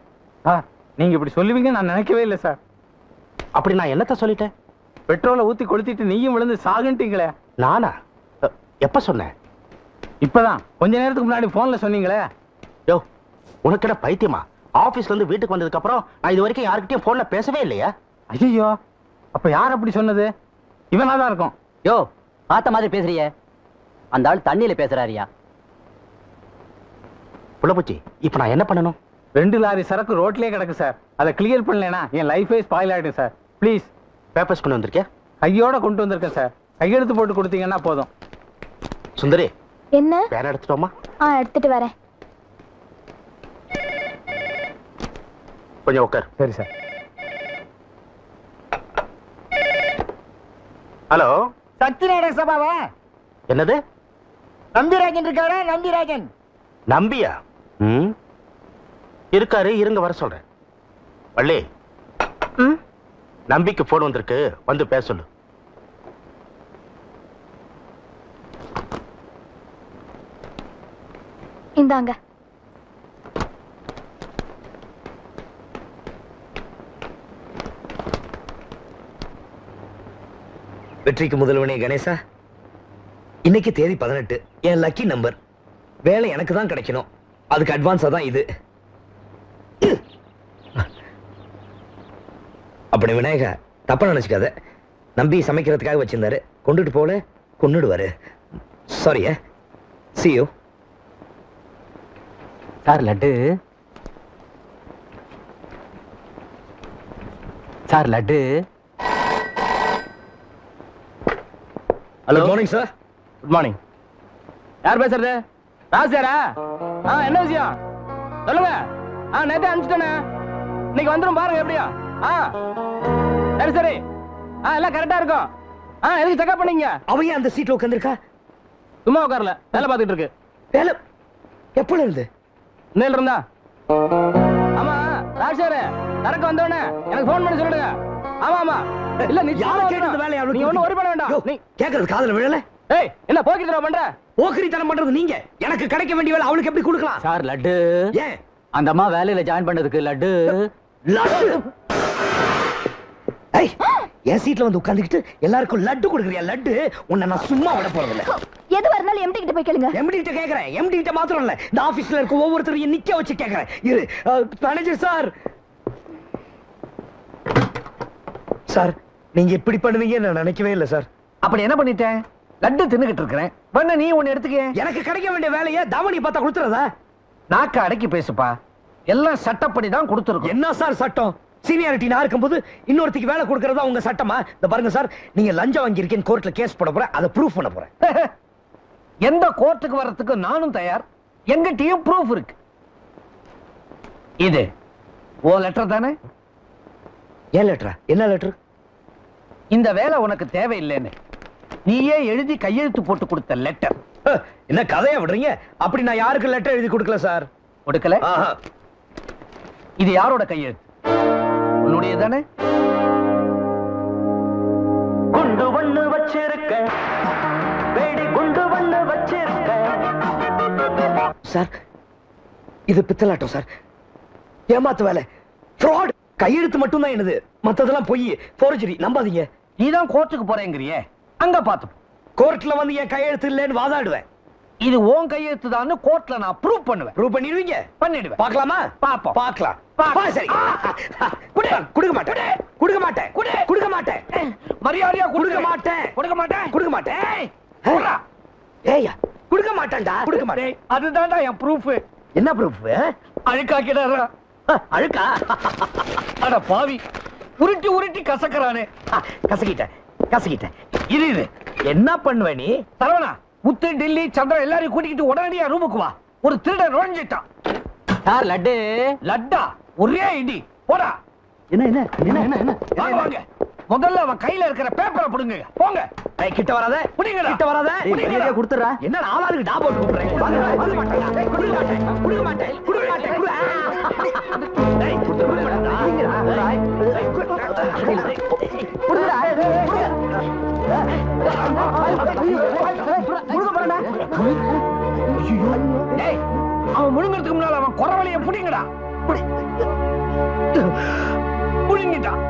நீங்க இப்படி சொல்லுவீங்க நான் நினைக்கவே இல்லை சார். அப்படி நான் என்னத்த சொல்லிட்டேன்? பெட்ரோலை ஊத்தி கொளுத்திட்டு நீயும் விழுந்து சாகுன்ட்டீங்களே. நானா? எப்ப சொன்னேன்? இப்பதான் கொஞ்ச நேரத்துக்கு முன்னாடி போன்ல சொன்னீங்களே. யோ, உனக்கு என்ன பைத்தியமா? ஆபீஸ்ல இருந்து வீட்டுக்கு வந்ததுக்கு அப்புறம் நான் இது வரைக்கும் யாருக்கிட்டையும் போன்ல பேசவே இல்லையா? ஐயோ, அப்ப யார் அப்படி சொன்னது? இவனாதான் இருக்கும். யோ, பார்த்த மாதிரி பேசுறிய. அந்த ஆள் தண்ணியில பேசுறாரியா? புள்ளப்பூச்சி, இப்ப நான் என்ன பண்ணணும்? 2 லாரி சரக்கு ரோட்லயே கிடக்கு சார். அதை கிளியர் பண்ணலனா என் லைஃபே ஸ்பாயில் ஆயிடும் சார். ப்ளீஸ். பேப்பர்ஸ் கொண்டு வந்திருக்கேன். கையோட கொண்டு வந்திருக்கேன் சார். கையெழுத்து போட்டு கொடுத்தீங்கன்னா போதும். சுந்தரி, என்ன? பேனா எடுத்துட்டோமா? எடுத்துட்டு வரேன். கொஞ்சம் உட்கார். சரி சார். ஹலோ, சக்தி நாடக சபாவா? என்னது? நம்பிராஜன் இருக்காரா? நம்பிராஜன் நம்பியா? இருக்காரு, இருங்க வர சொல்றேன். வள்ளி, நம்பிக்கு போன் வந்திருக்கு, வந்து பேச சொல்லு. இந்தாங்க. வெற்றிக்கு முதல்வனே கணேசா, இன்னைக்கு தேதி 18. என் லக்கி நம்பர். வேலை எனக்கு தான் கிடைக்கணும். அதுக்கு அட்வான்ஸா தான் இது. அப்படி விநாயகா, தப்பா நினைச்சுக்காத. நம்பி சமைக்கிறதுக்காக வச்சிருந்தாரு, கொண்டுட்டு போல கொன்னுடுவாரு. Sorry. See you. Sir, laddu. Sir, laddu. Hello, good morning sir. Good morning. யார் பேசுறது? ராசியாரா? என்ன விஷயம் சொல்லுங்க. நேத்தே அனுப்பிச்சிட்டேனே. இன்னைக்கு வந்துடும் பாருங்க. எப்படியா? சரி சரி. எல்லாம் கரெக்டா இருக்கும். எதுக்கு செக்அப் பண்ணீங்க? அவன் ஏன் அந்த சீட்ல உட்கார்ந்திருக்கா? சும்மா உட்காரல, வேலை பார்த்துட்டு இருக்கு. வேலை எப்பல இருந்து? இன்னையில இருந்தா. ஆமா ராஜேஷ் தரக்கு வந்தவனே எனக்கு ஃபோன் பண்ணி சொல்லுங்க. ஆமா ஆமா. இல்ல நீ யார கேட்டது வேலைய அவளுக்கு? நீ ஒண்ணும் worry பண்ண வேண்டாம். நீ கேக்குறது காதுல விழல? ஏய் என்ன போக்கிட்டற பண்ற? போக்கிரித்தனம் பண்றது நீங்க. எனக்கு கிடைக்க வேண்டிய வேலை அவளுக்கு எப்படி கொடுக்கலாம்? சார் லட்டு. ஏன் அந்த அம்மா வேலையில ஜாயின் பண்ணதுக்கு லட்டு. லட்டு. ஏய் என் சீட்ல வந்து உட்கார்ந்துக்கிட்டு எல்லாருக்கும் லட்டு கொடுக்குறியா? லட்டு உன்னை நான் சும்மா விட போறதில்ல. எது வரனாலும் எம்டி கிட்ட போய் கேளுங்க. எம்டி கிட்ட கேக்குறேன். எம்டி கிட்ட மாத்திரம் இல்ல, இந்த ஆபீஸ்ல இருக்க ஒவ்வொருத்தரையும் நிக்க வச்சு கேக்குறேன். இரு மேனேஜர் சார். சார் நீங்க இப்படி பண்ணுவீங்க நான் நினைக்கவே இல்ல சார். அப்படி என்ன பண்ணிட்டேன்? லட்டு தின்னுகிட்டு இருக்கிறேன். பண்ண நீ ஒன்னு எடுத்துக்க. எனக்கு கிடைக்க வேண்டிய வேலையை தவணி பார்த்தா கொடுத்துறதா? நாக்க அடக்கி பேசுப்பா. எல்லாம் சட்டப்படி தான் கொடுத்துருக்கோம். என்ன சார் சட்டம்? சீனியாரிட்டி நான் இருக்கும்போது இன்னொருத்திக்கு வேலை கொடுக்கறதா உங்க சட்டமா? இந்த பாருங்க சார், நீங்க லஞ்சம் வாங்கி இருக்கேன்னு கோர்ட்ல கேஸ் போட போறேன், அதை ப்ரூஃப் பண்ண போறேன். எந்த கோர்ட்டுக்கு வர்றதுக்கு நானும் தயார். எங்கிட்டயும் ப்ரூஃப் இருக்கு. இது ஓ லெட்டர் தானே? ஏன் லெட்டரா? என்ன லெட்டர்? இந்த வேலை உனக்கு தேவையில்லைன்னு நீயே எழுதி கையெழுத்து போட்டு கொடுத்த லெட்டர். என்ன கதையா விடுறீங்க? அப்படி நான் யாருக்கு லெட்டர் எழுதி கொடுக்கல சார். கொடுக்கல? இது யாரோட கையெழுத்து? உன்னுடைய தானே? குண்டு ஒண்ணு வச்சிருக்க, வேடி குண்டு ஒண்ணு வச்சிருக்க. சார் இது பித்தலாட்டம் சார், ஏமாத்து வேலை, ஃப்ராட். கையெழுத்து மட்டும் தான் என்னது, மத்ததெல்லாம் பொய், ஃபோர்ஜரி. நம்பாதீங்க. நீதான் கோர்ட்டுக்கு போறேங்கறியே, அங்க பாத்து. கோர்ட்ல வந்து என் கையெழுத்து இல்லைன்னு வாதாடுவேன். இது உன் கையெழுத்து தான் கோர்ட்ல நான் ப்ரூவ் பண்ணுவேன். ப்ரூவ் பண்ணிடுவீங்க? பண்ணிடுவேன். பார்க்கலாமா? பாப்போம். பார்க்கலாம். சரி. கொடுக்க மாட்டேன், கொடுக்க மாட்டேன், கொடுக்க மாட்டேன். மரியாதையா கொடுக்க மாட்டேன், கொடுக்க மாட்டேன், கொடுக்க மாட்டேன். ஏய்யா கொடுக்க மாட்டேன்டா, கொடுக்க மாட்டேன். அதுதான்டா என் ப்ரூஃப். என்ன ப்ரூஃப்? அழுக்காக்கிடாரா? அழுக்கா? அட பாவி, உருட்டி உருட்டி கசக்கறானே. கசக்கிட்டேன், கசக்கிட்டேன். இது என்ன பண்ணுவ நீ? சரவணா, முத்து, டில்லி, சந்திரா எல்லாரையும் கூட்டிக்கிட்டு உடனடியா ரூமுக்கு வா. ஒரு திருடன் நுழைஞ்சிட்டான். சார் லட்டு. லட்டா? ஒரே இடி. போடா. என்ன என்ன என்ன என்ன என்ன? வாங்க வாங்க. முதல்ல அவன் கையில இருக்கிற பேப்பரை புடுங்க. போங்க. கிட்ட வராத, புடிங்கடா. கிட்ட வராத. மரியாதையா கொடுத்துறா. என்ன ஆளாளுக்கு டா போட்டு கூப்பிடுறேன். வாங்க மாட்டேன், கொடுக்க மாட்டேன், கொடுக்க மாட்டேன், கொடுக்க மாட்டேன். டேய் கொடுக்க மாட்டேன்டா. கொடுங்கடா. முழுங்க போறடா. டேய் அவன் முழுங்கிறதுக்கு முன்னால அவன் குறவளைய புடிங்கடா. புடிங்கிட்டான்.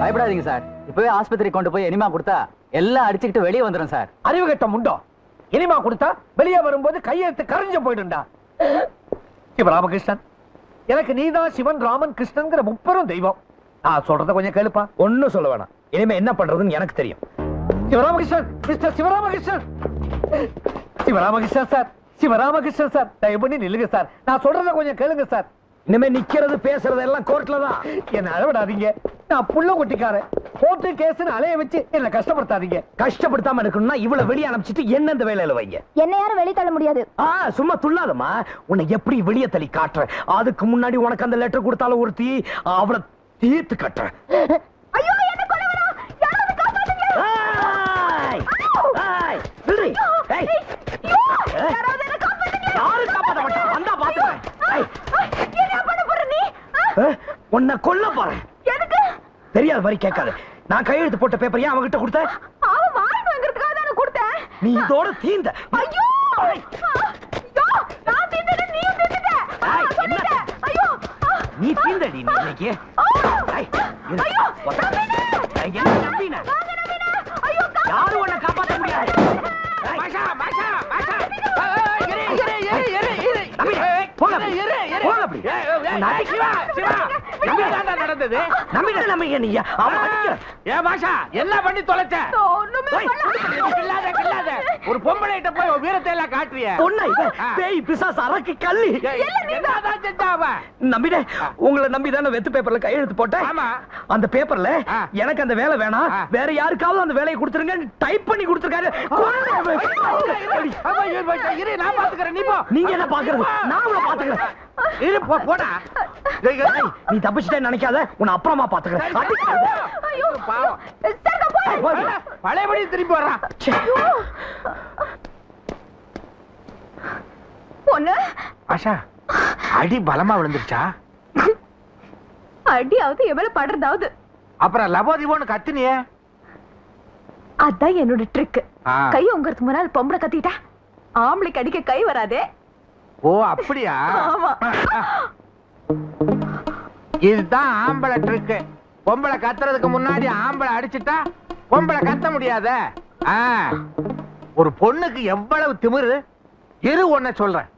பயப்படாதீங்க சார், இப்பவே ஆஸ்பத்திரி கொண்டு போய் எனிமா கொடுத்தா எல்லாம் அடிச்சுக்கிட்டு வெளியே வந்துடும் சார். அறிவு கட்ட முண்டோ, இனிமா கொடுத்தா வெளியே வரும்போது கையெழுத்து கரைஞ்சு போயிடும்டா. சிவராமகிருஷ்ணன், எனக்கு நீதான் சிவன், ராமன், கிருஷ்ணன்ங்கிற முப்பெரும் தெய்வம். நான் சொல்றத கொஞ்சம் கேளுப்பா. ஒன்னும் சொல்ல வேணாம், இனிமே என்ன பண்றதுன்னு எனக்கு தெரியும். Sivaramakrishnan, mister Sivaramakrishnan. Sivaramakrishnan sir, Sivaramakrishnan sir, தயவு பண்ணி நில்லுங்க சார். நான் சொல்றத கொஞ்சம் கேளுங்க சார். இனிமே நிக்கிறது பேசுறது எல்லாம் கோர்ட்ல தான். என்ன அழவிடாதீங்க. நான் புள்ள கொட்டிக்காரன். கோர்ட்டு கேஸ்னு அலைய வச்சு என்ன கஷ்டப்படுத்தாதீங்க. கஷ்டப்படுத்தாம இருக்கணும்னா இவ்வளவு வெளியே அனுப்பிச்சிட்டு என்ன இந்த வேலையில வைங்க. என்ன யாரும் வெளிய தள்ள முடியாது. சும்மா துள்ளாதம்மா, உன்னை எப்படி வெளியே தள்ளி காட்டுறேன். அதுக்கு முன்னாடி உனக்கு அந்த லெட்டர் கொடுத்தாலும் ஒருத்தி, அவளை தீர்த்து கட்டுறேன். ஐயோ என்ன கொலவரா, யாராவது காப்பாத்துங்க. யாராவது என்ன காப்பாத்துங்க. யாரு காப்பாத்த மாட்டா, வந்தா பாத்துறேன். என்ன பண்ண போற நீ? உன்னை கொல்ல போறேன். எதுக்கு? தெரியாத மாதிரி கேட்காத. நான் கையெழுத்து போட்ட பேப்பர் ஏன் அவகிட்ட கொடுத்த? அவன் வாய் வாங்குறதுக்காக தான கொடுத்தேன். நீ இதோட தீந்த. ஐயோ ஐயோ, நான் தீந்தேன், நீ தீந்தே. என்ன? ஐயோ நீ தீந்தடி நீ இன்னைக்கு. ஐயோ நம்பின ஐயோ, யாரும் உன்னை காப்பாற்ற முடியாது. பாஷா பாஷா பாஷா. நடந்தது ஏ பாஷா என்ன பண்ணி தொலைச்ச? ஒண்ணுமே பண்ணல. கில்லாத கில்லாத ஒரு பொம்பளைகிட்ட போய் வீரத்தை எல்லாம் காட்டுறிய? பொண்ணா இவ? பேய் பிசாசு அரக்கு கள்ளி. என்னதான் செஞ்சா அவ? நம்பினே, உங்களை நம்பிதானே வெத்து பேப்பர்ல கையெழுத்து போட்டேன். ஆமா. அந்த பேப்பர்ல எனக்கு அந்த வேலை வேணாம், வேற யாருக்காவது அந்த வேலையை கொடுத்துருங்க டைப் பண்ணி கொடுத்துருக்காரு. இரு, நான் பாத்துக்கிறேன், நீ போ. நீங்க என்ன பாக்குறது? நான் உங்களை பாத்துக்கிறேன். இரு, போடா. நீ தப்பிச்சுட்டே நினைக்காத, உன்னை அப்புறமா பாத்துக்கிறேன். பாவம். பழையபடி திரும்பி வர்றான். பொண்ணு ஆஷா, அடி பலமா விழுந்துருச்சா? அடியாவது எவ்வளவு படுறதாவது. அப்புறம் லபோதிபோன்னு கத்துனியே. அதான் என்னோட ட்ரிக். கை உங்கிறதுக்கு முன்னாடி பொம்பளை கத்திட்டா ஆம்பளைக்கு அடிக்க கை வராதே. ஓ அப்படியா? ஆமா. இதுதான் ஆம்பளை ட்ரிக். பொம்பளை கத்துறதுக்கு முன்னாடி ஆம்பளை அடிச்சுட்டா பொம்பளை கத்த முடியாத. ஒரு பொண்ணுக்கு எவ்வளவு திமிரு. இரு, ஒன்ன சொல்றேன்.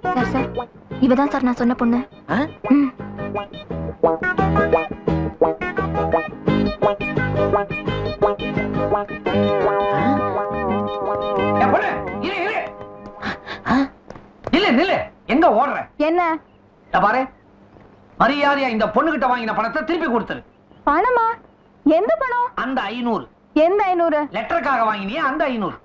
சார் சார், இவதான் சார் நான் சொன்ன பொண்ணு. எங்க ஓடுற? என்ன பாரு, மரியாதையா இந்த பொண்ணுகிட்ட வாங்கின பணத்தை திருப்பி கொடுத்துரு. பணமா? எந்த பணம்? அந்த 500. எந்த 500? லெட்டருக்காக வாங்கினியா அந்த 500?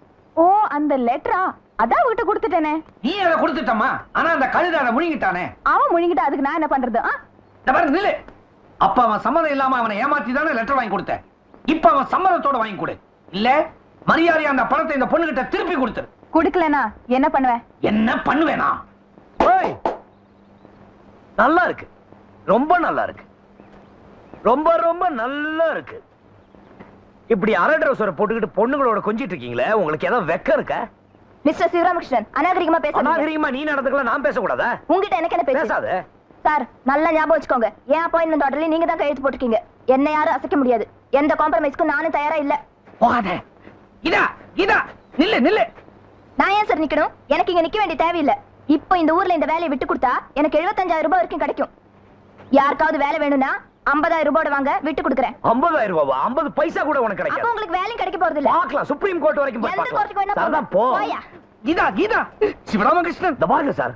ஓ, அந்த லெட்டரா? அதான் அவகிட்ட கொடுத்துட்டேனே. நீ அதை கொடுத்துட்டமா? ஆனா அந்த கழுதை அதை முழுங்கிட்டானே. அவன் முழுங்கிட்டா அதுக்கு நான் என்ன பண்றது? நில்லு. அப்ப அவன் சம்மதம் இல்லாம அவனை ஏமாத்தி தானே லெட்டர் வாங்கி கொடுத்த. இப்ப அவன் சம்மதத்தோட வாங்கி கொடு. இல்ல மரியாதையா அந்த பணத்தை இந்த பொண்ணுகிட்ட திருப்பி கொடுத்துரு. கொடுக்கலனா என்ன பண்ணுவேன்? என்ன பண்ணுவேனா? நல்லா இருக்கு, ரொம்ப நல்லா இருக்கு, ரொம்ப ரொம்ப நல்லா இருக்கு. இப்படி அரை ட்ரௌசரை போட்டுக்கிட்டு பொண்ணுங்களோட கொஞ்சிட்டு இருக்கீங்களே, உங்களுக்கு ஏதாவது வெக்கம் இருக்கா? மிஸ்டர் சிவராமகிருஷ்ணன், அநாகரிகமா பேசாதீங்க. அநாகரிகமா நீ நடந்துக்கலாம், நான் பேசக்கூடாதா? உங்ககிட்ட எனக்கு என்ன பேசாத சார். நல்லா ஞாபகம் வச்சுக்கோங்க, என் அப்பாயின்மெண்ட் ஆர்டர்ல நீங்க தான் கையெழுத்து போட்டுருக்கீங்க. என்ன யாரும் அசைக்க முடியாது. எந்த காம்ப்ரமைஸ்க்கும் நானும் தயாரா இல்ல. போகாத. இதா இதா நில்லு நில்லு. நான் ஏன் சார் நிக்கணும்? எனக்கு இங்க நிக்க வேண்டிய தேவையில்லை. இப்போ இந்த ஊர்ல இந்த வேலையை விட்டு கொடுத்தா எனக்கு 75,000 ரூபாய் வரைக்கும் கிடைக்கும். யாருக்காவது வேலை வேணும்னா 50,000 ரூபாய் வாங்க, விட்டு கொடுக்குறேன். 50,000 ரூபாவா? 50 பைசா கூட உனக்கு கிடைக்காது. அப்ப உங்களுக்கு வேலையும் கிடைக்க போறது இல்ல. பார்க்கலாம், சுப்ரீம் கோர்ட் வரைக்கும் போய் எந்த கோர்ட்டுக்கு வேணா பார்க்கலாம். போ. போயா. இதா இதா சிவராமகிருஷ்ணன். இந்த பாருங்க சார்,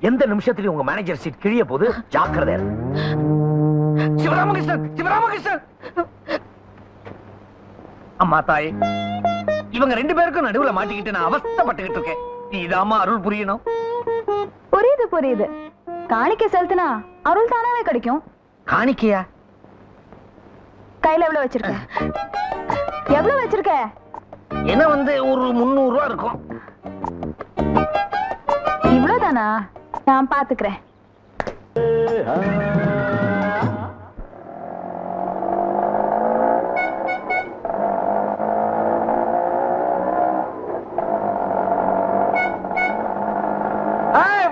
எந்த நிமிஷத்துலயும் உங்க மேனேஜர் சீட் கிழிய போது ஜாக்கிரதை. சிவராமகிருஷ்ணன் சிவராமகிருஷ்ணன். அம்மா தாய், இவங்க 2 பேருக்கும் நடுவுல மாட்டிக்கிட்டு நான் அவஸ்தைப்பட்டுக்கிட்டு இருக்கேன். நீதாம்மா அருள் புரியணும். புரியுது புரியுது. காணிக்கை செலுத்தினா அருள் தானாவே கிடைக்கும். காணிக்கையா? கையில எவ்வளவு வச்சிருக்க? எவ்வளவு வச்சிருக்க? என்ன வந்து ஒரு 300 ரூபா இருக்கும். இவ்வளவுதானா? நான் பாத்துக்கிறேன்.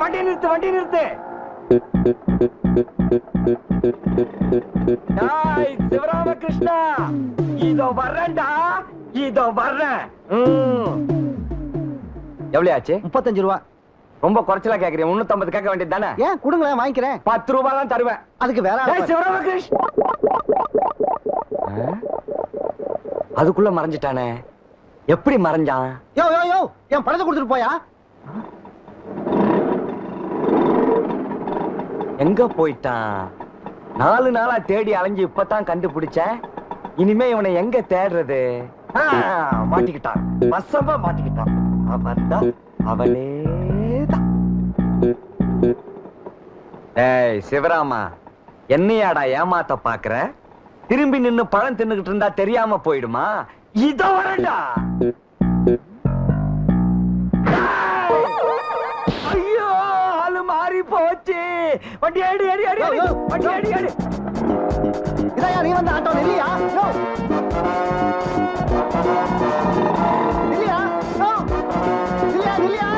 வண்டி நிறுத்து, வண்டி நிறுத்து. சிவராமகிருஷ்ணா, இதோ வர்றேன்டா, இதோ வர்றேன். எவ்வளவு ஆச்சு? 35 ரூபா. ரொம்ப குறைச்சலா கேக்குறீங்க. 350 கேட்க வேண்டியது தானே? ஏன் கொடுங்களேன், வாங்கிக்கிறேன். 10 ரூபாய் தான் தருவேன். அதுக்கு வேற சிவராமகிருஷ்ணா அதுக்குள்ள மறைஞ்சிட்டானே. எப்படி மறைஞ்சான்? யோ யோ யோ, என் பணத்தை கொடுத்துட்டு போயா. எங்க போயிட்டான்? 4 நாளா தேடி அலைஞ்சு இப்பதான் கண்டுபிடிச்சேன். இனிமே இவனை எங்க தேடுறது? மாட்டிக்கிட்டான், வசமா மாட்டிக்கிட்டான். அவன்தான், அவனேதான். ஏய் சிவராமா, என்னையாடா ஏமாத்த பாக்குற? திரும்பி நின்னு பழம் தின்னுகிட்டு இருந்தா தெரியாம போயிடுமா? இதோ வரண்டா. ஐயோ, ஆளு மாறி போச்சு. வண்டி அடி அடி அடி அடி, வண்டி அடி அடி. இதையா நீ வந்து ஆட்டோ இல்லையா? இல்லையா? இல்லையா? இல்லையா?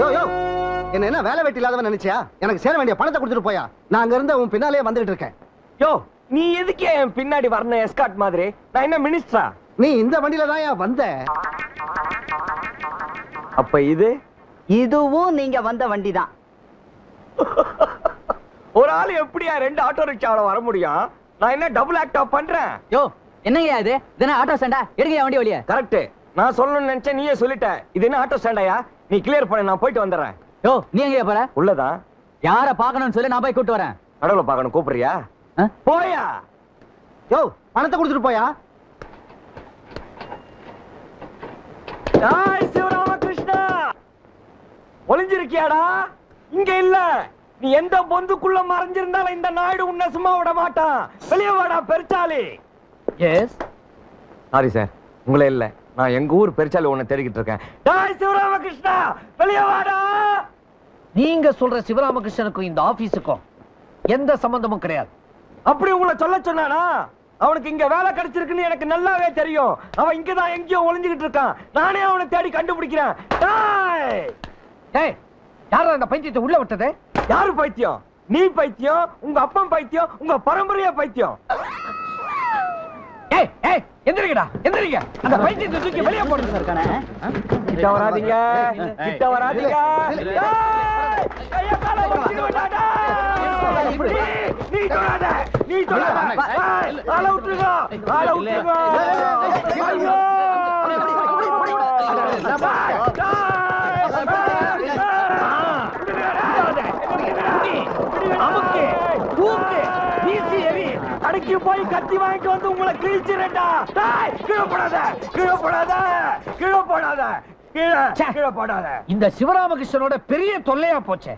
யோ யோ, உன்னை என்ன வேலை வெட்டி இல்லாதவன் நினைச்சியா? எனக்கு சேர வேண்டிய பணத்தை கொடுத்துட்டு போயா. நான் அங்க இருந்து உன் பின்னாலே வந்துட்டு இருக்கேன். யோ, நீ எதுக்கு என் பின்னாடி வரணும் எஸ்கார்ட் மாதிரி? நான் என்ன மினிஸ்டரா? நீ இந்த வண்டியில தான் வந்த. அப்ப இதுவும் நீங்க வந்த வண்டி தான். ஒரு ஆள் எப்படியா 2 ஆட்டோ ரிக்ஷாவோட வர முடியும்? நான் என்ன டபுள் ஆக்ட் ஆஃப் பண்றேன்? யோ என்னங்கயா இது? இதென்ன ஆட்டோ ஸ்டாண்டா? எடுங்கயா வண்டி வெளியே. கரெக்ட். நான் சொல்லணும்னு நினைச்சேன், நீயே சொல்லிட்ட. இது என்ன ஆட்டோ ஸ்டாண்டாயா? நீ கிளியர் பண்ணு, நான் போயிட்டு வந்துடுறேன். யோ நீ எங்கயா போற? உள்ளதான். யார பாக்கணும்னு சொல்லி நான் போய் கூட்டு வரேன். கடவுளை பார்க்கணும், கூப்பிடுறியா? போயா. யோ பணத்தை கொடுத்துட்டு போயா. சிவராமகிருஷ்ணா, ஒளிஞ்சிருக்கியாடா? இங்க இல்ல. நீ எந்த பொந்துக்குள்ள மறைஞ்சிருந்தாலும் இந்த நாயுடு உன்னை சும்மா விட மாட்டான். வெளியே வாடா பெருச்சாலி. எஸ். சாரி சார், உங்களே இல்ல. நான் எங்க ஊர் பெருச்சாலி உன்னை தேடிக்கிட்டு இருக்கேன். டாய் சிவராமகிருஷ்ணா, வெளியே வாடா. நீங்க சொல்ற சிவராமகிருஷ்ணனுக்கும் இந்த ஆபீஸுக்கும் எந்த சம்பந்தமும் கிடையாது. அப்படி உங்களை சொல்ல சொன்னானா? அவனுக்கு இங்க வேலை கிடைச்சிருக்குன்னு எனக்கு நல்லாவே தெரியும். அவன் இங்கதான் எங்கேயோ ஒளிஞ்சுக்கிட்டு இருக்கான். நானே அவனை தேடி கண்டுபிடிக்கிறேன். யாரும் அந்த பைத்தியத்தை உள்ள விட்டது? யாரு பைத்தியம்? நீ பைத்தியம், உங்க அப்பன் பைத்தியம், உங்க பரம்பரையா பைத்தியம். எந்திரிங்கடா, எந்திரிங்க. அந்த பைத்தியத்தை தூக்கி வெளியே போடுங்க. கிட்ட வராதீங்க, கிட்ட வராதீங்க. கைய கால வச்சிடுவாடா. நீ தொடாத, நீ தொடாத. ஆள விட்டுருங்க, ஆள விட்டுருங்க. ஐயோ! அடக்கி போய் கத்தி வாங்கிட்டு வந்து உங்களை கிழிச்சிரண்டா. கீழே போடாத, கீழே போடாத, கீழே போடாத, கீழே போடாத. இந்த சிவராமகிருஷ்ணனோட பெரிய தொல்லையா போச்சே.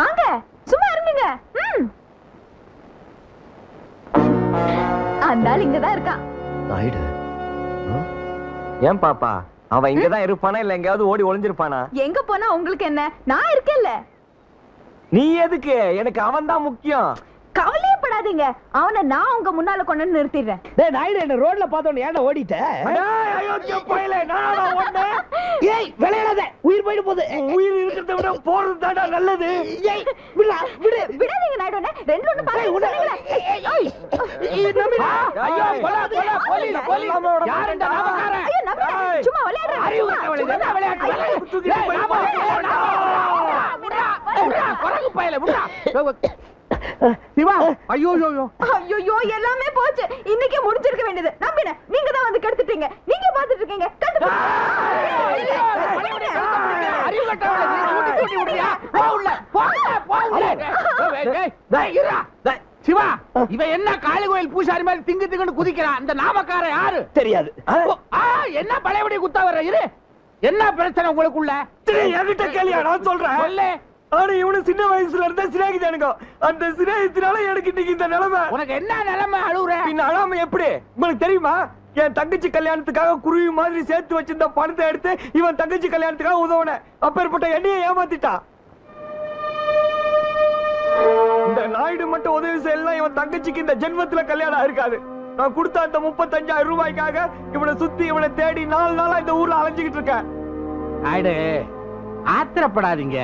வாங்க, சும்மா இருங்க. அந்த ஆள் இங்கதான் இருக்கான். நாயுடு. ஏன் பாப்பா, அவன் இங்கதான் இருப்பானா இல்ல எங்கயாவது ஓடி ஒளிஞ்சிருப்பானா? எங்க போனா உங்களுக்கு என்ன? நான் இருக்கேன்ல. நீ எதுக்கு? எனக்கு அவன் தான் முக்கியம். கவலையே படாதீங்க, அவனை நான் உங்க முன்னால கொண்டு நிறுத்திடுறேன். டேய் நாயுடு, என்ன ரோட்ல பார்த்தோம் ஏன்டா ஓடிட்ட? டேய் அயோக்கிய பயலே, நானா ஓடுனே? ஏய் விளையாடாத, உயிர் போயிடு போகுது. உயிர் இருக்கிறத விட போறது தான்டா நல்லது. ஏய் விடா, விடு. விடாதீங்க நாயுடுனே, ரெண்டு ஒண்ணு பாருங்க. ஐயோ போல போல போலீஸ் போலீஸ். யாருடா நாமக்காரன்? ஐயோ நம்புங்க, சும்மா விளையாடுறேன். அறிவு கட்டவளே, என்ன விளையாட்டு? தூக்கிட்டு போய் விடா, வரகு பயலே விடா. சிவா, ஐயோ ஐயோ ஐயோ, எல்லாமே போச்சு. இன்னைக்கே முடிஞ்சிருக்க வேண்டியது. நம்பினே, நீங்க தான் வந்து கெடுத்துட்டீங்க. நீங்க பாத்துட்டு இருக்கீங்க. அறிவு கட்டவளே, நீ தூக்கி விடுறியா? போ உள்ள, போ உள்ள. டேய் இருடா. சிவா, இவன் என்ன காளி கோயில் பூசாரி மாதிரி திங்கு திங்குன்னு குதிக்கிறான்? இந்த நாமக்காரன் யாரு? தெரியாது. என்ன பழையபடி குத்தா வர்ற? இரு, என்ன பிரச்சனை உங்களுக்குள்ள? என்கிட்ட கேளியா, நான் சொல்றேன். சொல்லு. ஆனா இவனு சின்ன வயசுல இருந்தா சிநேகிதானுங்க. அந்த சிநேகத்தினால எனக்கு இன்னைக்கு இந்த நிலைமை. உனக்கு என்ன நிலைமை? அழுவுற? பின்ன அழாம எப்படி? உங்களுக்கு தெரியுமா? என் தங்கச்சி கல்யாணத்துக்காக குருவி மாதிரி சேர்த்து வச்சிருந்த பணத்தை எடுத்து இவன் தங்கச்சி கல்யாணத்துக்காக உதவுன. அப்பேற்பட்ட என்னைய ஏமாத்திட்டான். இந்த நாயுடு மட்டும் உதவி செய்யலாம், இவன் தங்கச்சிக்கு இந்த ஜென்மத்துல கல்யாணம் இருக்காது. நான் கொடுத்த அந்த 35,000 ரூபாய்க்காக இவனை சுத்தி இவனை தேடி 4 நாளா இந்த ஊர்ல அலைஞ்சுக்கிட்டு இருக்கேன். ஆயிடு, ஆத்திரப்படாதீங்க.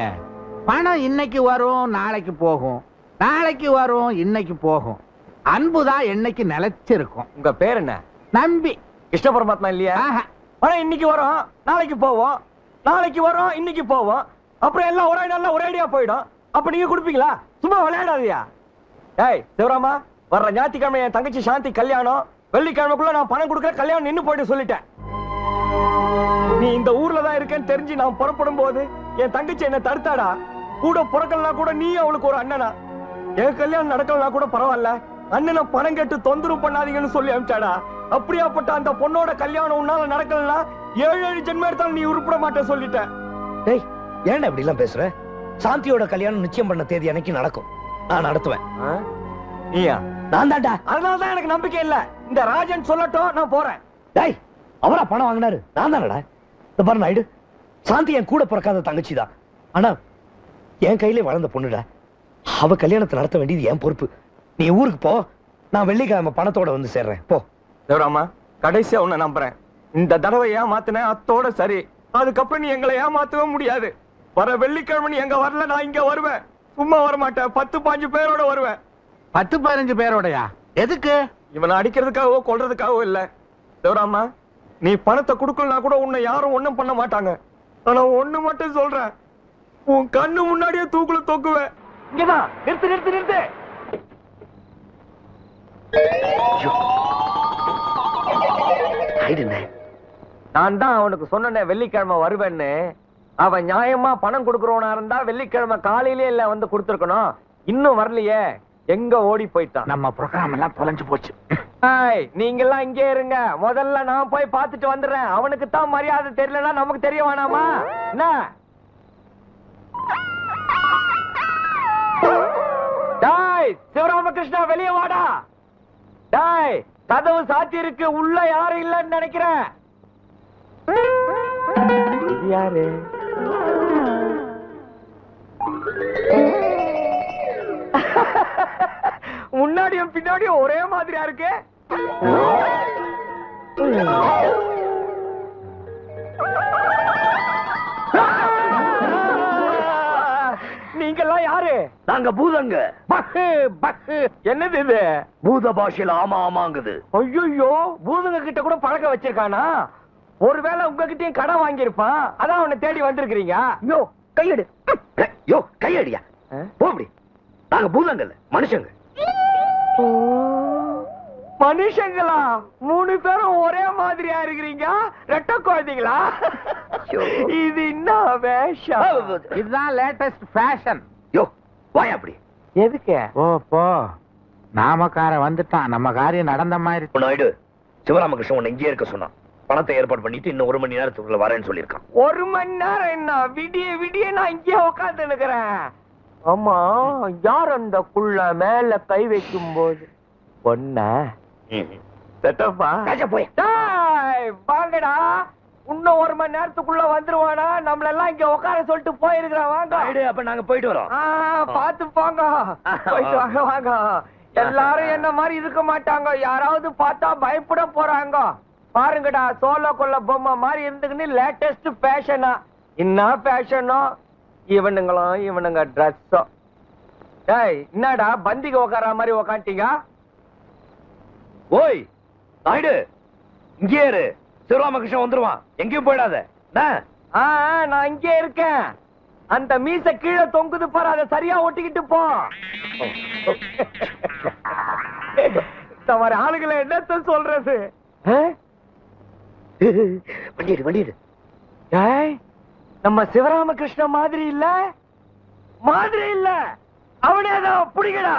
பணம் இன்னைக்கு வரும், நாளைக்கு போகும். நாளைக்கு வரும், இன்னைக்கு போகும். அன்புதான் என்னைக்கு நிலைச்சிருக்கும். உங்க பேர் என்ன? நம்பி. கிருஷ்ண பரமாத்மா இல்லையா? பணம் இன்னைக்கு வரும், நாளைக்கு போவோம். நாளைக்கு வரும், இன்னைக்கு போவோம். அப்புறம் எல்லாம் ஒரே நாள்ல ஒரேடியா போயிடும். அப்ப நீங்க கொடுப்பீங்களா? சும்மா விளையாடாதியா. ஏய் சிவராமா, வர்ற ஞாயிற்றுக்கிழமை என் தங்கச்சி சாந்தி கல்யாணம். வெள்ளிக்கிழமைக்குள்ள நான் பணம் கொடுக்குற, கல்யாணம் நின்னு போயிட்டு சொல்லிட்டேன். நீ இந்த ஊர்ல தான் இருக்கேன்னு தெரிஞ்சு நான் புறப்படும் போது என் தங்கச்சி என்ன தடுத்தாடா. கூட பிறக்கலனா கூட நீ அவளுக்கு ஒரு அண்ணனா. என் கல்யாணம் நடக்கலனா கூட பரவாயில்ல, அண்ணனை பணம் கேட்டு தொந்தரவு பண்ணாதீங்கன்னு சொல்லி அனுப்பிச்சாடா. அப்படியாப்பட்ட அந்த பொண்ணோட கல்யாணம் உன்னால நடக்கலனா 7 ஜென்மம் எடுத்தாலும் நீ உருப்பட மாட்டே சொல்லிட்டேன். டேய் ஏன்டா இப்படி எல்லாம் பேசுற? சாந்தியோட கல்யாணம் நிச்சயம் பண்ண தேதி அன்னைக்கு நடக்கும். நான் நடத்துவேன். நீயா? நான் தான்டா. அதனாலதான் எனக்கு நம்பிக்கை இல்ல. இந்த ராஜன் சொல்லட்டும், நான் போறேன். டேய் அவரா பணம் வாங்கினாரு? நான் தானடா. இந்த பாரு நாயுடு, சாந்தி என் கூட பிறக்காத தங்கச்சி தான். ஆனா என் கையிலே வளர்ந்த பொண்ணுடா. அவ கல்யாணத்தை நடத்த வேண்டியது என் பொறுப்பு. நீ ஊருக்கு போ, நான் வெள்ளிக்கிழமை பணத்தோட வந்து சேர்றேன். போ. தேவராமா, கடைசியா உன்னை நம்புறேன். இந்த தடவை ஏமாத்தின அத்தோட சரி. அதுக்கப்புறம் நீ எங்களை ஏமாத்தவே முடியாது. வர வெள்ளிக்கிழமை நீ எங்க வரல, நான் இங்க வருவேன். சும்மா வரமாட்டேன், 10-15 பேரோட வருவேன். 10-15 பேரோடயா? எதுக்கு? இவனை அடிக்கிறதுக்காகவோ கொல்றதுக்காகவோ இல்ல. தேவராமா, நீ பணத்தை கொடுக்கலனா கூட உன்னை யாரும் ஒண்ணும் பண்ண மாட்டாங்க. ஆனா ஒண்ணு மட்டும் சொல்றேன், உன் கண்ணு முன்னாடியே தூக்குல தூக்குவேன். இங்கதான் நிறுத்து நிறுத்து நிறுத்து. நான் தான் அவனுக்கு சொன்னேன் வெள்ளிக்கிழமை வருவேன்னு. அவன் நியாயமா பணம் கொடுக்கறவனா இருந்தா வெள்ளிக்கிழமை காலையிலே இல்ல வந்து கொடுத்துருக்கணும். இன்னும் வரலையே, எங்க ஓடி போயிட்டான்? நம்ம ப்ரோகிராம் எல்லாம் தொலைஞ்சு போச்சு. நீங்க எல்லாம் இங்கே இருங்க, முதல்ல நான் போய் பார்த்துட்டு வந்துடுறேன். அவனுக்கு தான் மரியாதை தெரியலன்னா நமக்கு தெரிய வேணாமா என்ன? டாய் சிவராமகிருஷ்ணா, வெளியே வாடா. டாய், கதவு சாத்தி இருக்கு, உள்ள யாரும் இல்லன்னு நினைக்கிறேன். யாரு? முன்னாடியும் பின்னாடியும் ஒரே மாதிரியா இருக்கு. நீங்கெல்லாம் யாரு? நாங்க பூதங்க. பக்கு பக்கு. என்னது இது? பூத பாஷையில ஆமா ஆமாங்குது. ஐயோ, பூதங்க கிட்ட கூட பழக்க வச்சிருக்கானா? ஒருவேளை உங்ககிட்டயும் கடன் வாங்கியிருப்பான், அதான் அவனை தேடி வந்திருக்கிறீங்க. யோ கையெடு. யோ கையடியா. போடி. நாங்க பூதங்கள்ல மனுஷங்க. மனுஷங்களா? 3 பேரும் ஒரே மாதிரியா இருக்கிறீங்க. ரெட்ட குழந்தைங்களா? இது என்ன வேஷம்? இதுதான் லேட்டஸ்ட் ஃபேஷன். யோ வாயா அப்படி. எதுக்கு? ஓ போ, நாமக்காரன் வந்துட்டான், நம்ம காரியம் நடந்த மாதிரி. நாயுடு, சிவராமகிருஷ்ணன் உன்னை இங்கே இருக்க சொன்னான். பணத்தை ஏற்பாடு பண்ணிட்டு இன்னும் 1 மணி நேரத்துக்குள்ள வரேன்னு சொல்லியிருக்கான். 1 மணி நேரம் என்ன? விடிய விடிய நான் இங்கே உட்கார்ந்து இருக்கிறேன். ஆமா, யார் அந்த குள்ள மேல கை வைக்கும் போது? பொண்ண வாங்கடா. இன்னும் 1 மணி நேரத்துக்குள்ள வந்துருவானா? நம்மள எல்லாம் இங்க உட்கார சொல்லிட்டு போயிருக்கிறான். வாங்க. அப்ப நாங்க போயிட்டு வரோம். பாத்து போங்க. போயிட்டு வாங்க வாங்க. எல்லாரும் என்ன மாதிரி இருக்க மாட்டாங்க, யாராவது பார்த்தா பயப்பட போறாங்க. பாருங்கடா, சோலோ கொல்ல பொம்மை மாதிரி இருந்துக்குன்னு லேட்டஸ்ட் ஃபேஷனா. என்ன ஃபேஷனோ இவனுங்களும், இவனுங்க ட்ரெஸ்ஸோ. ஏய், என்னடா பந்திக்கு உட்கார மாதிரி உக்காண்டிங்க? ஓய் நாயுடு, இங்கே இரு. சிவராமகிருஷ்ணன் வந்துருவான், எங்கேயும் போயிடாத. நான் இங்கே இருக்கேன். அந்த மீச கீழே தொங்குது பாரு, அதை சரியா ஒட்டிக்கிட்டு போ. இந்த மாதிரி ஆளுகளை என்னத்த சொல்றது? வண்டிடு வண்டிடு. நம்ம சிவராமகிருஷ்ண மாதிரி இல்ல, மாதிரி இல்ல. அவனே தான் பிடிக்கடா.